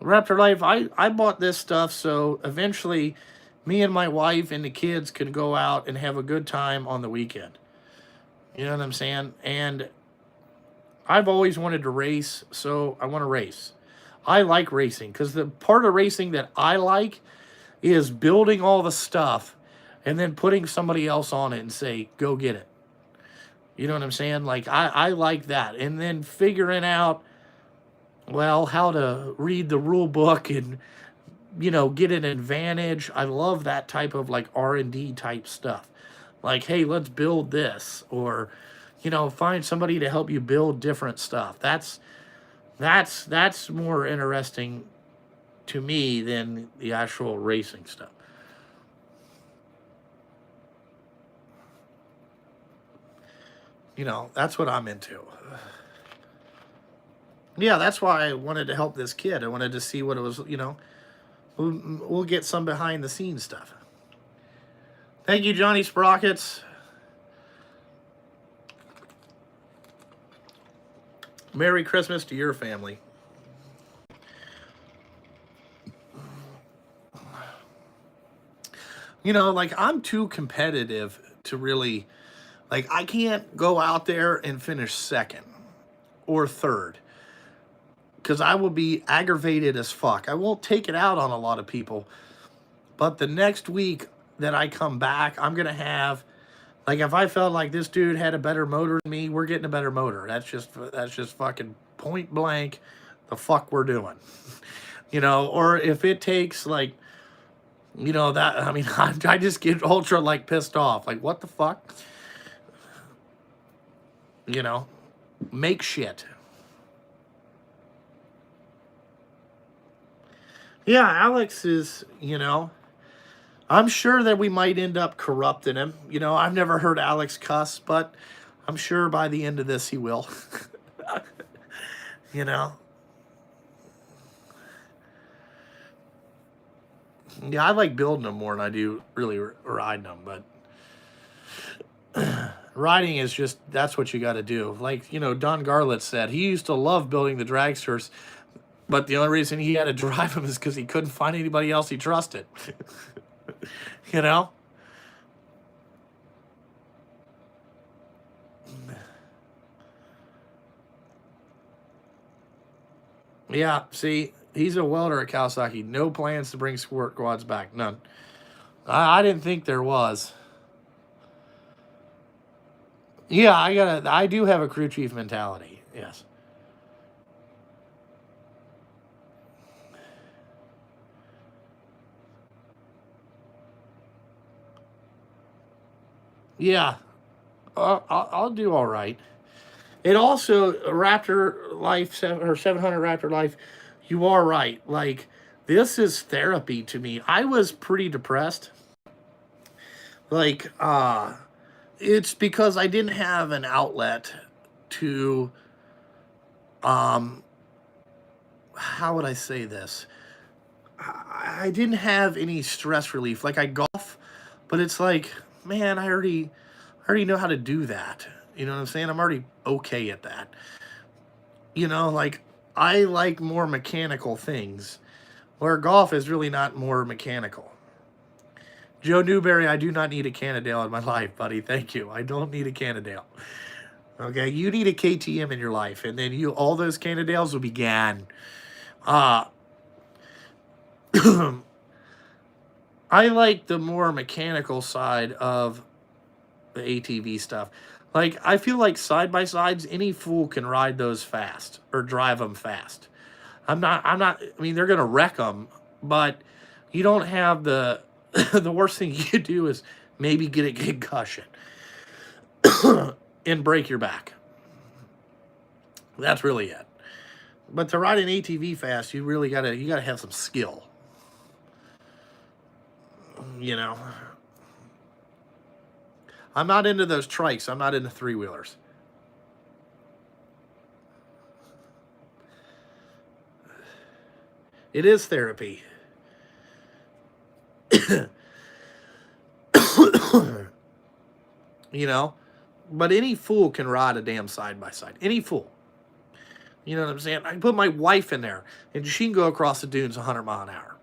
Raptor Life, I bought this stuff so eventually me and my wife and the kids could go out and have a good time on the weekend. You know what I'm saying? And I've always wanted to race, so I want to race. I like racing because the part of racing that I like is building all the stuff and then putting somebody else on it and say, go get it. You know what I'm saying? Like, I like that. And then figuring out well, how to read the rule book and, get an advantage. I love that type of like R&D type stuff. Like, hey, let's build this, or, find somebody to help you build different stuff. That's more interesting to me than the actual racing stuff. That's what I'm into. Yeah, that's why I wanted to help this kid. I wanted to see what it was, we'll get some behind the scenes stuff. Thank you, Johnny Sprockets. Merry Christmas to your family. Like, I'm too competitive to really, like, I can't go out there and finish second or third, because I will be aggravated as fuck. I won't take it out on a lot of people, but the next week that I come back, I'm going to have, like, if I felt like this dude had a better motor than me, we're getting a better motor. That's just fucking point blank the fuck we're doing. Or if it takes, like, that, I mean, I just get ultra, like, pissed off. Like, what the fuck? Make shit. Yeah, Alex is, I'm sure that we might end up corrupting him. I've never heard Alex cuss, but I'm sure by the end of this he will. Yeah, I like building them more than I do really riding them, but riding is just, that's what you got to do. Like, Don Garlett said, he used to love building the dragsters, but the only reason he had to drive them is because he couldn't find anybody else he trusted. Yeah, see, he's a welder at Kawasaki. No plans to bring squirt quads back. None. I didn't think there was. Yeah, I do have a crew chief mentality. Yes. Yeah, I'll do all right. It also, Raptor Life 700 Raptor Life, you are right. Like, this is therapy to me. I was pretty depressed. Like, it's because I didn't have an outlet to, how would I say this? I didn't have any stress relief. Like, I golf, but it's like, man, I already know how to do that. You know what I'm saying? I'm already okay at that. Like, I like more mechanical things, where golf is really not more mechanical. Joe Newberry, I do not need a Cannondale in my life, buddy. Thank you. I don't need a Cannondale. Okay, you need a KTM in your life, and then all those Cannondales will be gone. I like the more mechanical side of the ATV stuff. Like, I feel like side-by-sides, any fool can ride those fast or drive them fast. I mean, they're going to wreck them, but you don't have the worst thing you could do is maybe get a concussion and break your back. That's really it. But to ride an ATV fast, you really gotta have some skill. I'm not into those trikes. I'm not into three-wheelers. It is therapy. But any fool can ride a damn side-by-side. Any fool. You know what I'm saying? I can put my wife in there, and she can go across the dunes 100 mile an hour.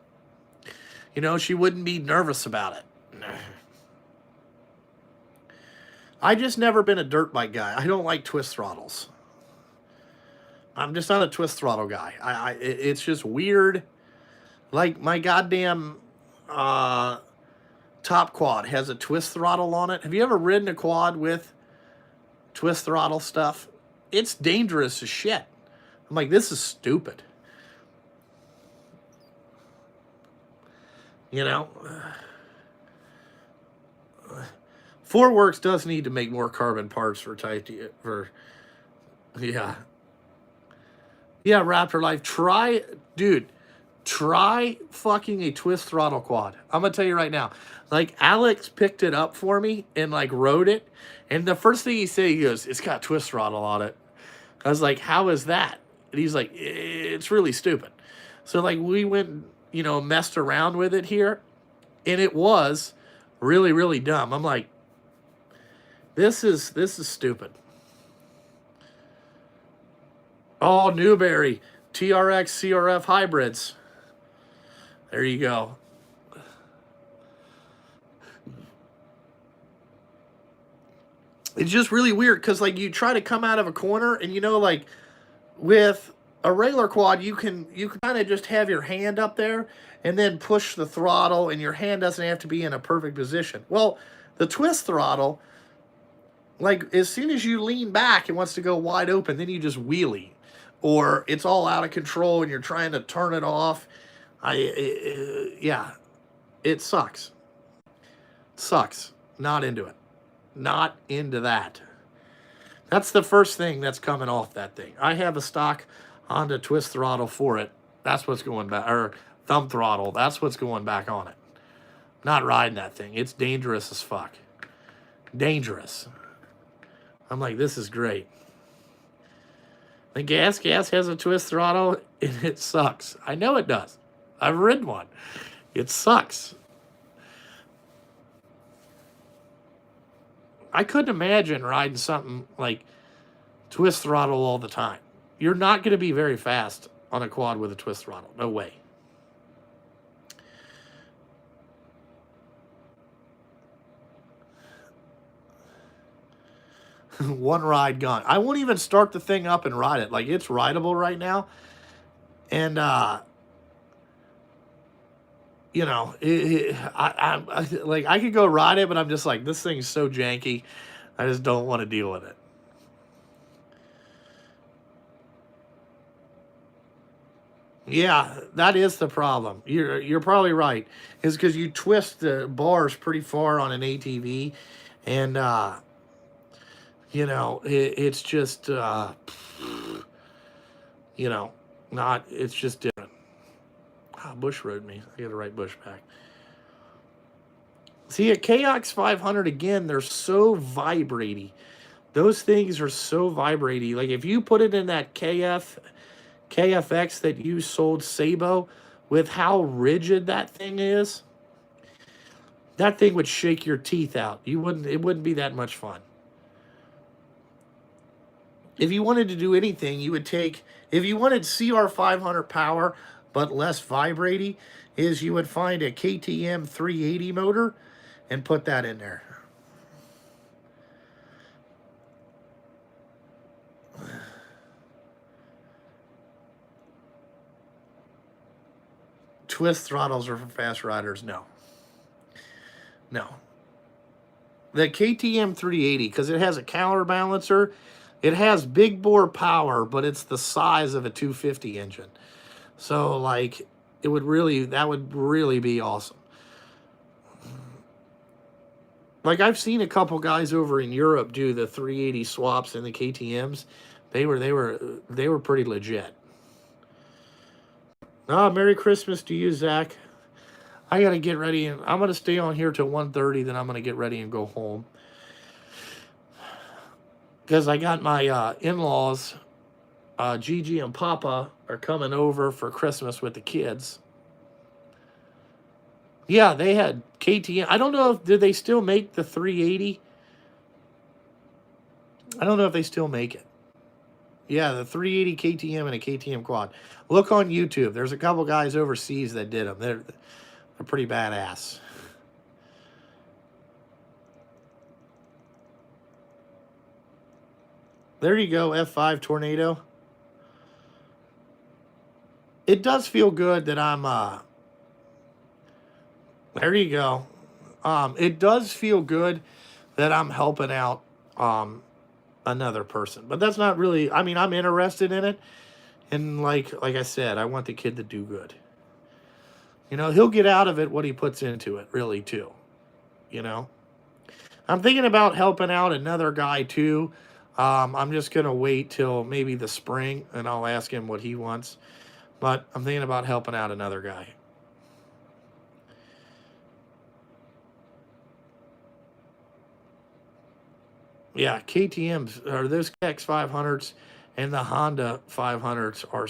She wouldn't be nervous about it. I just never been a dirt bike guy. I don't like twist throttles. I'm just not a twist throttle guy. It's just weird. Like, my goddamn top quad has a twist throttle on it. Have you ever ridden a quad with twist throttle stuff? It's dangerous as shit. I'm like, this is stupid. You know? Fort Works does need to make more carbon parts for Type D. Yeah. Yeah, Raptor Life. Try fucking a twist throttle quad. I'm gonna tell you right now. Like, Alex picked it up for me and like rode it, and the first thing he said, he goes, "It's got twist throttle on it." I was like, "How is that?" And he's like, "It's really stupid." So like we went, messed around with it here, and it was really, really dumb. I'm like, this is stupid. Oh, Newberry TRX CRF hybrids. There you go. It's just really weird because like you try to come out of a corner and like with a regular quad you can kind of just have your hand up there and then push the throttle and your hand doesn't have to be in a perfect position. Well, the twist throttle, like as soon as you lean back, it wants to go wide open, then you just wheelie, or it's all out of control and you're trying to turn it off. Yeah, it sucks. Sucks. Not into it. Not into that. That's the first thing that's coming off that thing. I have a stock Honda twist throttle for it. That's what's going back, or thumb throttle. That's what's going back on it. Not riding that thing. It's dangerous as fuck. Dangerous. I'm like, this is great. The Gas has a twist throttle, and it sucks. I know it does. I've ridden one. It sucks. I couldn't imagine riding something like twist throttle all the time. You're not going to be very fast on a quad with a twist throttle. No way. One ride gone. I won't even start the thing up and ride it. Like, it's rideable right now. And, I could go ride it, but I'm just like, this thing's so janky. I just don't want to deal with it. Yeah, that is the problem. You're probably right. Is because you twist the bars pretty far on an ATV, and it's just not. It's just different. Bush rode me. I got to write Bush back. See, a KX 500 again, they're so vibraty. Those things are so vibraty. Like if you put it in that KFX that you sold Sabo, with how rigid that thing is, that thing would shake your teeth out. It wouldn't be that much fun. If you wanted to do anything, if you wanted CR500 power but less vibraty, you would find a KTM 380 motor and put that in there. Twist throttles are for fast riders. No. The KTM 380, because it has a counterbalancer, it has big bore power, but it's the size of a 250 engine. So like that would really be awesome. Like I've seen a couple guys over in Europe do the 380 swaps in the KTMs. They were pretty legit. Merry Christmas to you, Zach. I got to get ready, and I'm going to stay on here till 1:30, then I'm going to get ready and go home. Because I got my in-laws, Gigi and Papa, are coming over for Christmas with the kids. Yeah, they had KTM. I don't know did they still make the 380? I don't know if they still make it. Yeah, the 380 KTM and a KTM quad. Look on YouTube. There's a couple guys overseas that did them. They're pretty badass. There you go, F5 Tornado. It does feel good that I'm, there you go. It does feel good that I'm helping out another person. But that's not really, I mean, I'm interested in it. And like I said, I want the kid to do good. You know, he'll get out of it what he puts into it, really, too. You know, I'm thinking about helping out another guy too. I'm just gonna wait till maybe the spring, and I'll ask him what he wants. But I'm thinking about helping out another guy. Yeah, KTM's or those X500s and the Honda 500s are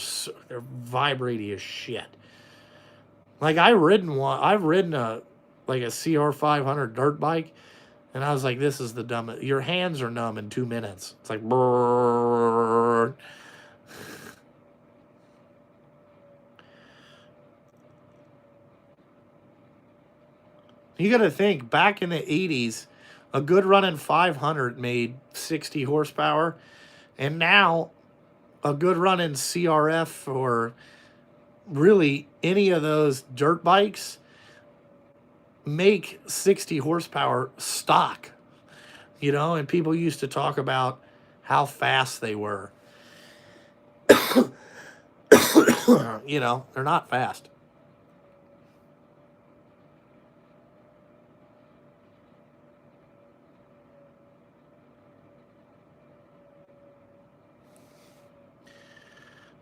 they're vibrating as shit. Like I've ridden a like a CR500 dirt bike, and I was like, this is the dumbest. Your hands are numb in 2 minutes. It's like brrr. You got to think back in the 80s, a good running 500 made 60 horsepower, and now a good running CRF or really any of those dirt bikes make 60 horsepower stock, you know, and people used to talk about how fast they were. You know, they're not fast.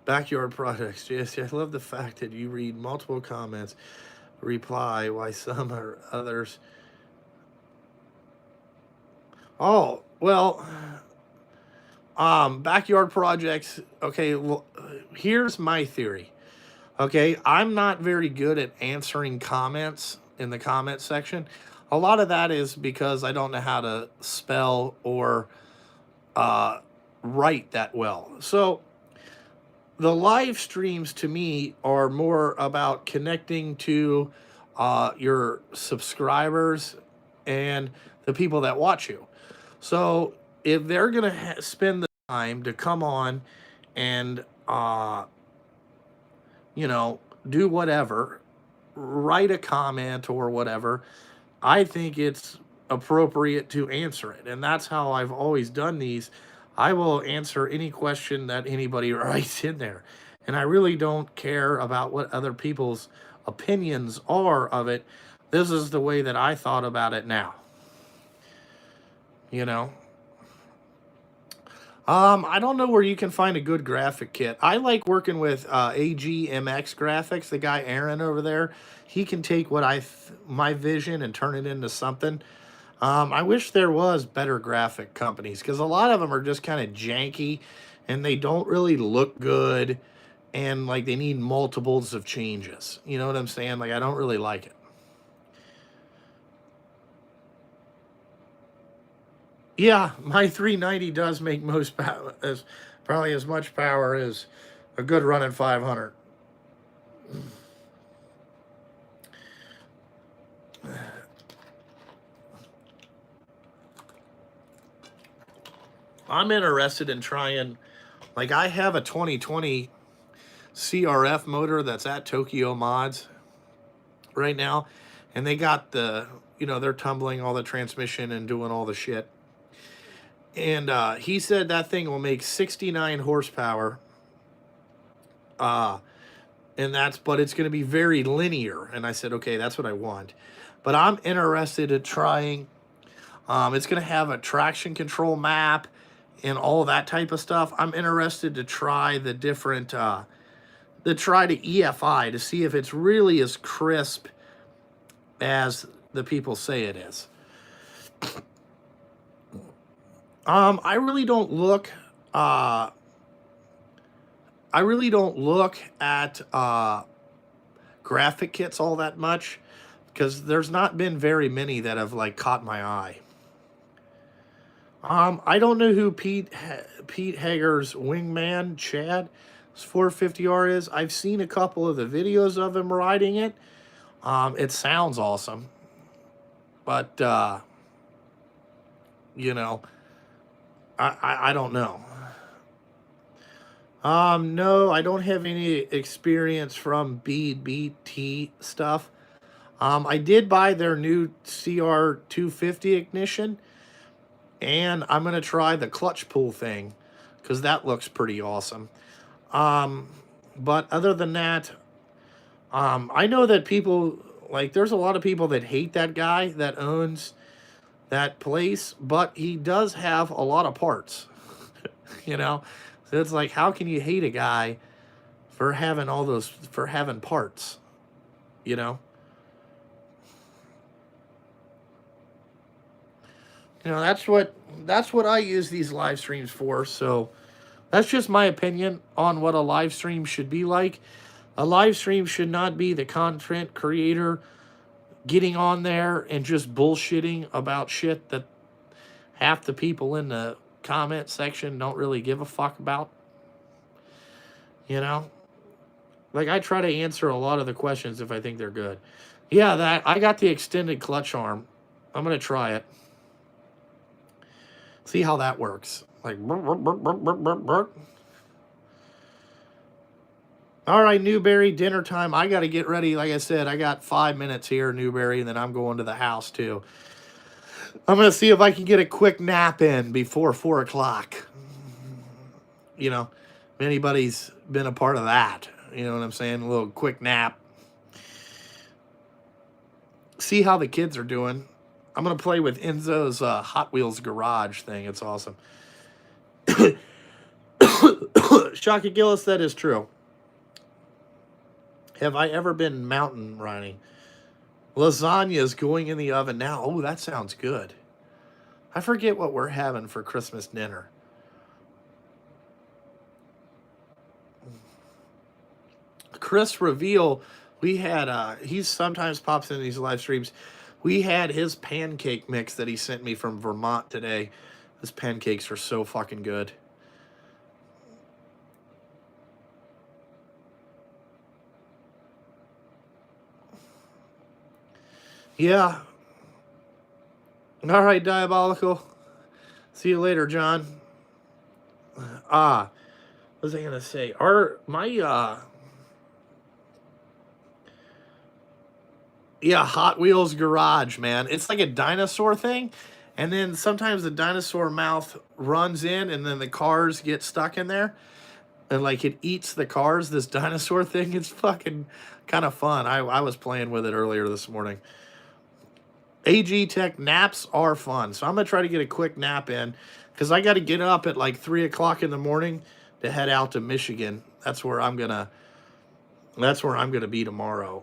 Backyard projects. Yes, I love the fact that you read multiple comments, reply why some or others. Oh, well, backyard projects. Okay, well, here's my theory. Okay, I'm not very good at answering comments in the comment section. A lot of that is because I don't know how to spell or write that well. So the live streams to me are more about connecting to your subscribers and the people that watch you. So if they're going to spend the time to come on and, you know, do whatever, write a comment or whatever, I think it's appropriate to answer it. And that's how I've always done these. I will answer any question that anybody writes in there. And I really don't care about what other people's opinions are of it. This is the way that I thought about it now. You know? I don't know where you can find a good graphic kit. I like working with AGMX Graphics, the guy Aaron over there. He can take what my vision and turn it into something. I wish there was better graphic companies because a lot of them are just kind of janky and they don't really look good and like they need multiples of changes. You know what I'm saying? Like I don't really like it. Yeah, my 390 does make most power, as probably as much power as a good running 500. I'm interested in trying, like I have a 2020 CRF motor that's at Tokyo Mods right now, and they got the, you know, they're tumbling all the transmission and doing all the shit. And he said that thing will make 69 horsepower. And but it's going to be very linear. And I said, okay, that's what I want. But I'm interested in trying. It's going to have a traction control map and all that type of stuff. I'm interested to try the different, try the EFI to see if it's really as crisp as the people say it is. I really don't look at graphic kits all that much because there's not been very many that have like caught my eye. I don't know who Pete Hager's wingman Chad's 450R is. I've seen a couple of the videos of him riding it. It sounds awesome, but you know, I don't know. No, I don't have any experience from BT stuff. I did buy their new CR250 ignition, and I'm going to try the clutch pull thing because that looks pretty awesome. But other than that, I know that people, like, there's a lot of people that hate that guy that owns that place, but he does have a lot of parts, you know? So it's like, how can you hate a guy for having for having parts, you know? That's what I use these live streams for. So that's just my opinion on what a live stream should be like. A live stream should not be the content creator getting on there and just bullshitting about shit that half the people in the comment section don't really give a fuck about. You know? Like, I try to answer a lot of the questions if I think they're good. Yeah, that I got the extended clutch arm. I'm going to try it. See how that works. Like, all right, Newberry, dinner time. I got to get ready. Like I said, I got 5 minutes here, Newberry, and then I'm going to the house, too. I'm going to see if I can get a quick nap in before 4 o'clock. You know, if anybody's been a part of that, you know what I'm saying? A little quick nap. See how the kids are doing. I'm going to play with Enzo's Hot Wheels garage thing. It's awesome. Shaka Gillis, that is true. Have I ever been mountain riding? Lasagna is going in the oven now. Oh, that sounds good. I forget what we're having for Christmas dinner. Chris Reveal, we had, he sometimes pops in these live streams. We had his pancake mix that he sent me from Vermont today. His pancakes are so fucking good. Yeah. All right, Diabolical. See you later, John. What was I gonna say? Hot Wheels garage, man. It's like a dinosaur thing, and then sometimes the dinosaur mouth runs in, and then the cars get stuck in there, and like it eats the cars. This dinosaur thing, it's fucking kind of fun. I was playing with it earlier this morning. AG Tech naps are fun, so I'm gonna try to get a quick nap in because I got to get up at like 3 o'clock in the morning to head out to Michigan. That's where I'm gonna be tomorrow.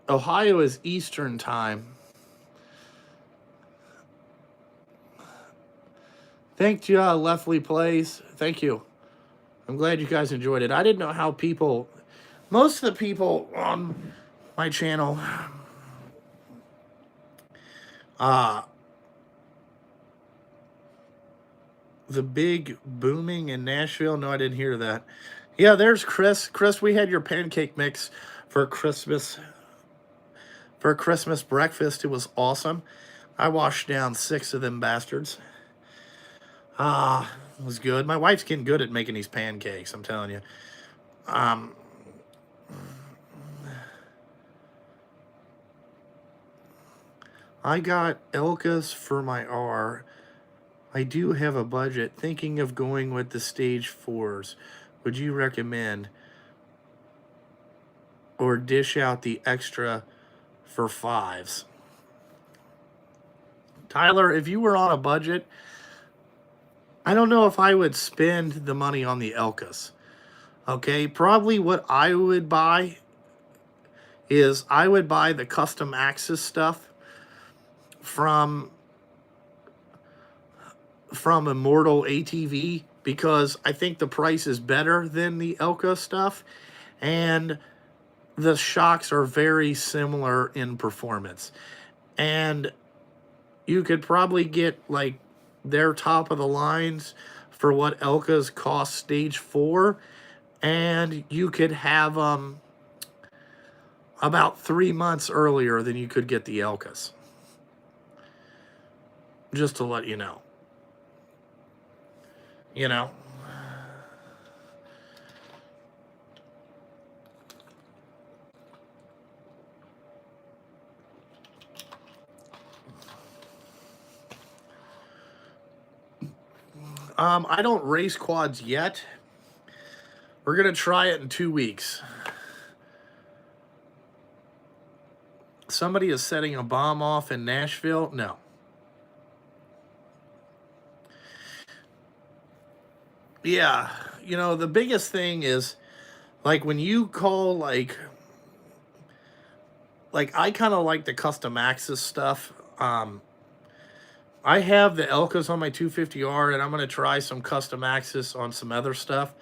Ohio is Eastern time. Thank you, Leffley Plays. Thank you. I'm glad you guys enjoyed it. I didn't know how most of the people on my channel, the big booming in Nashville. No, I didn't hear that. Yeah, there's Chris. Chris, we had your pancake mix for Christmas breakfast. It was awesome. I washed down 6 of them bastards. It was good. My wife's getting good at making these pancakes, I'm telling you. I got Elkas for my R. I do have a budget. Thinking of going with the stage 4s. Would you recommend? Or dish out the extra for 5s? Tyler, if you were on a budget, I don't know if I would spend the money on the Elkas. Okay, probably what I would buy is I would buy the custom Axis stuff from Immortal ATV because I think the price is better than the Elka stuff, and the shocks are very similar in performance. And you could probably get like their top of the lines for what Elkas cost stage 4, and you could have them about 3 months earlier than you could get the Elkas. Just to let you know. You know? I don't race quads yet. We're going to try it in 2 weeks. Somebody is setting a bomb off in Nashville? No. Yeah, you know, the biggest thing is, like, when you call, like I kind of like the custom axis stuff. I have the Elkas on my 250R, and I'm going to try some custom axis on some other stuff,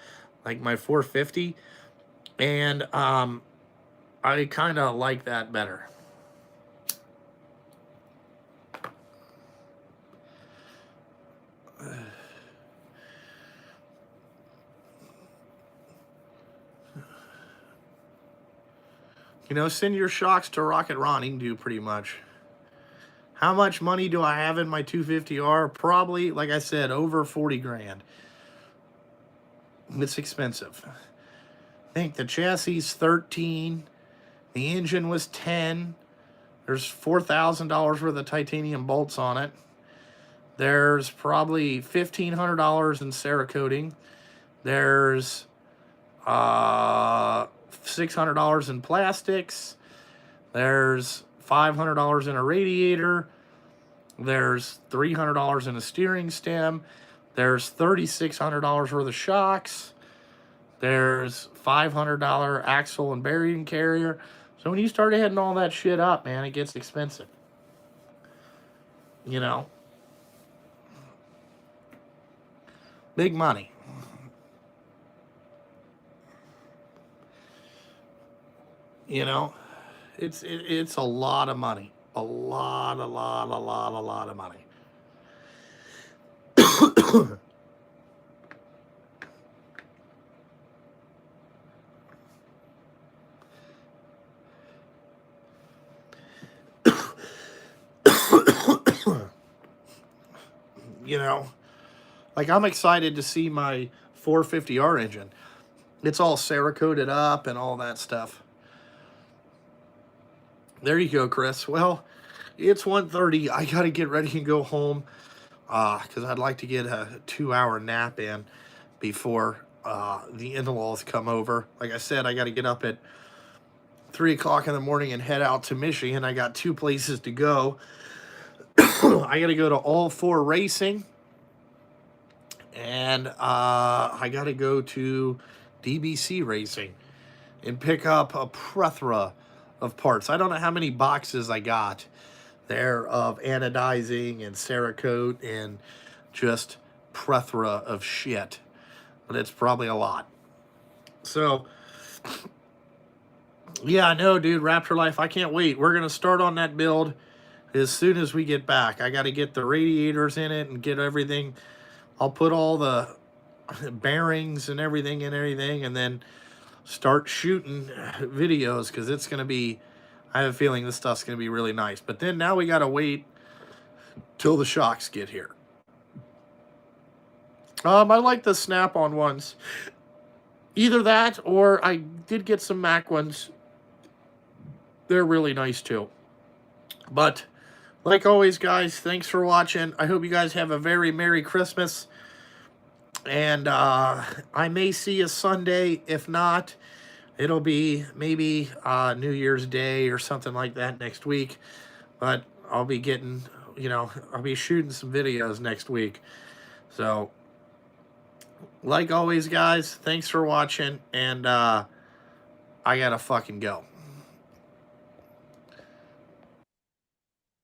like my 450. And I kind of like that better. You know, send your shocks to Rocket Ron. He can do pretty much. How much money do I have in my 250R? Probably, like I said, over 40 grand. It's expensive. I think the chassis is 13. The engine was 10. There's $4,000 worth of titanium bolts on it. There's probably $1,500 in Cerakoting. There's $600 in plastics. There's $500 in a radiator. There's $300 in a steering stem. There's $3,600 worth of shocks. There's $500 axle and bearing carrier. So when you start adding all that shit up, man, it gets expensive. You know? Big money. You know? It's a lot of money. A lot of money. You know, like, I'm excited to see my 450R engine. It's all Cerakoted up and all that stuff. There you go, Chris. Well, it's 1:30. I got to get ready and go home because I'd like to get a 2-hour nap in before the in-laws come over. Like I said, I got to get up at 3 o'clock in the morning and head out to Michigan. I got 2 places to go. I got to go to All 4 Racing, and I got to go to DBC Racing and pick up a plethora of parts. I don't know how many boxes I got there of anodizing and Cerakote and just plethora of shit, but it's probably a lot. So, yeah, I know, dude. Raptor Life, I can't wait. We're going to start on that build as soon as we get back. I got to get the radiators in it and get everything. I'll put all the bearings and everything in everything, and then start shooting videos, because it's going to be, I have a feeling this stuff's going to be really nice. But then now we got to wait till the shocks get here. I like the Snap-on ones. Either that, or I did get some Mac ones. They're really nice too. But like always, guys, thanks for watching. I hope you guys have a very Merry Christmas. And I may see you Sunday. If not, it'll be maybe New Year's Day or something like that next week. But I'll be getting, you know, I'll be shooting some videos next week. So, like always, guys, thanks for watching. And I gotta fucking go.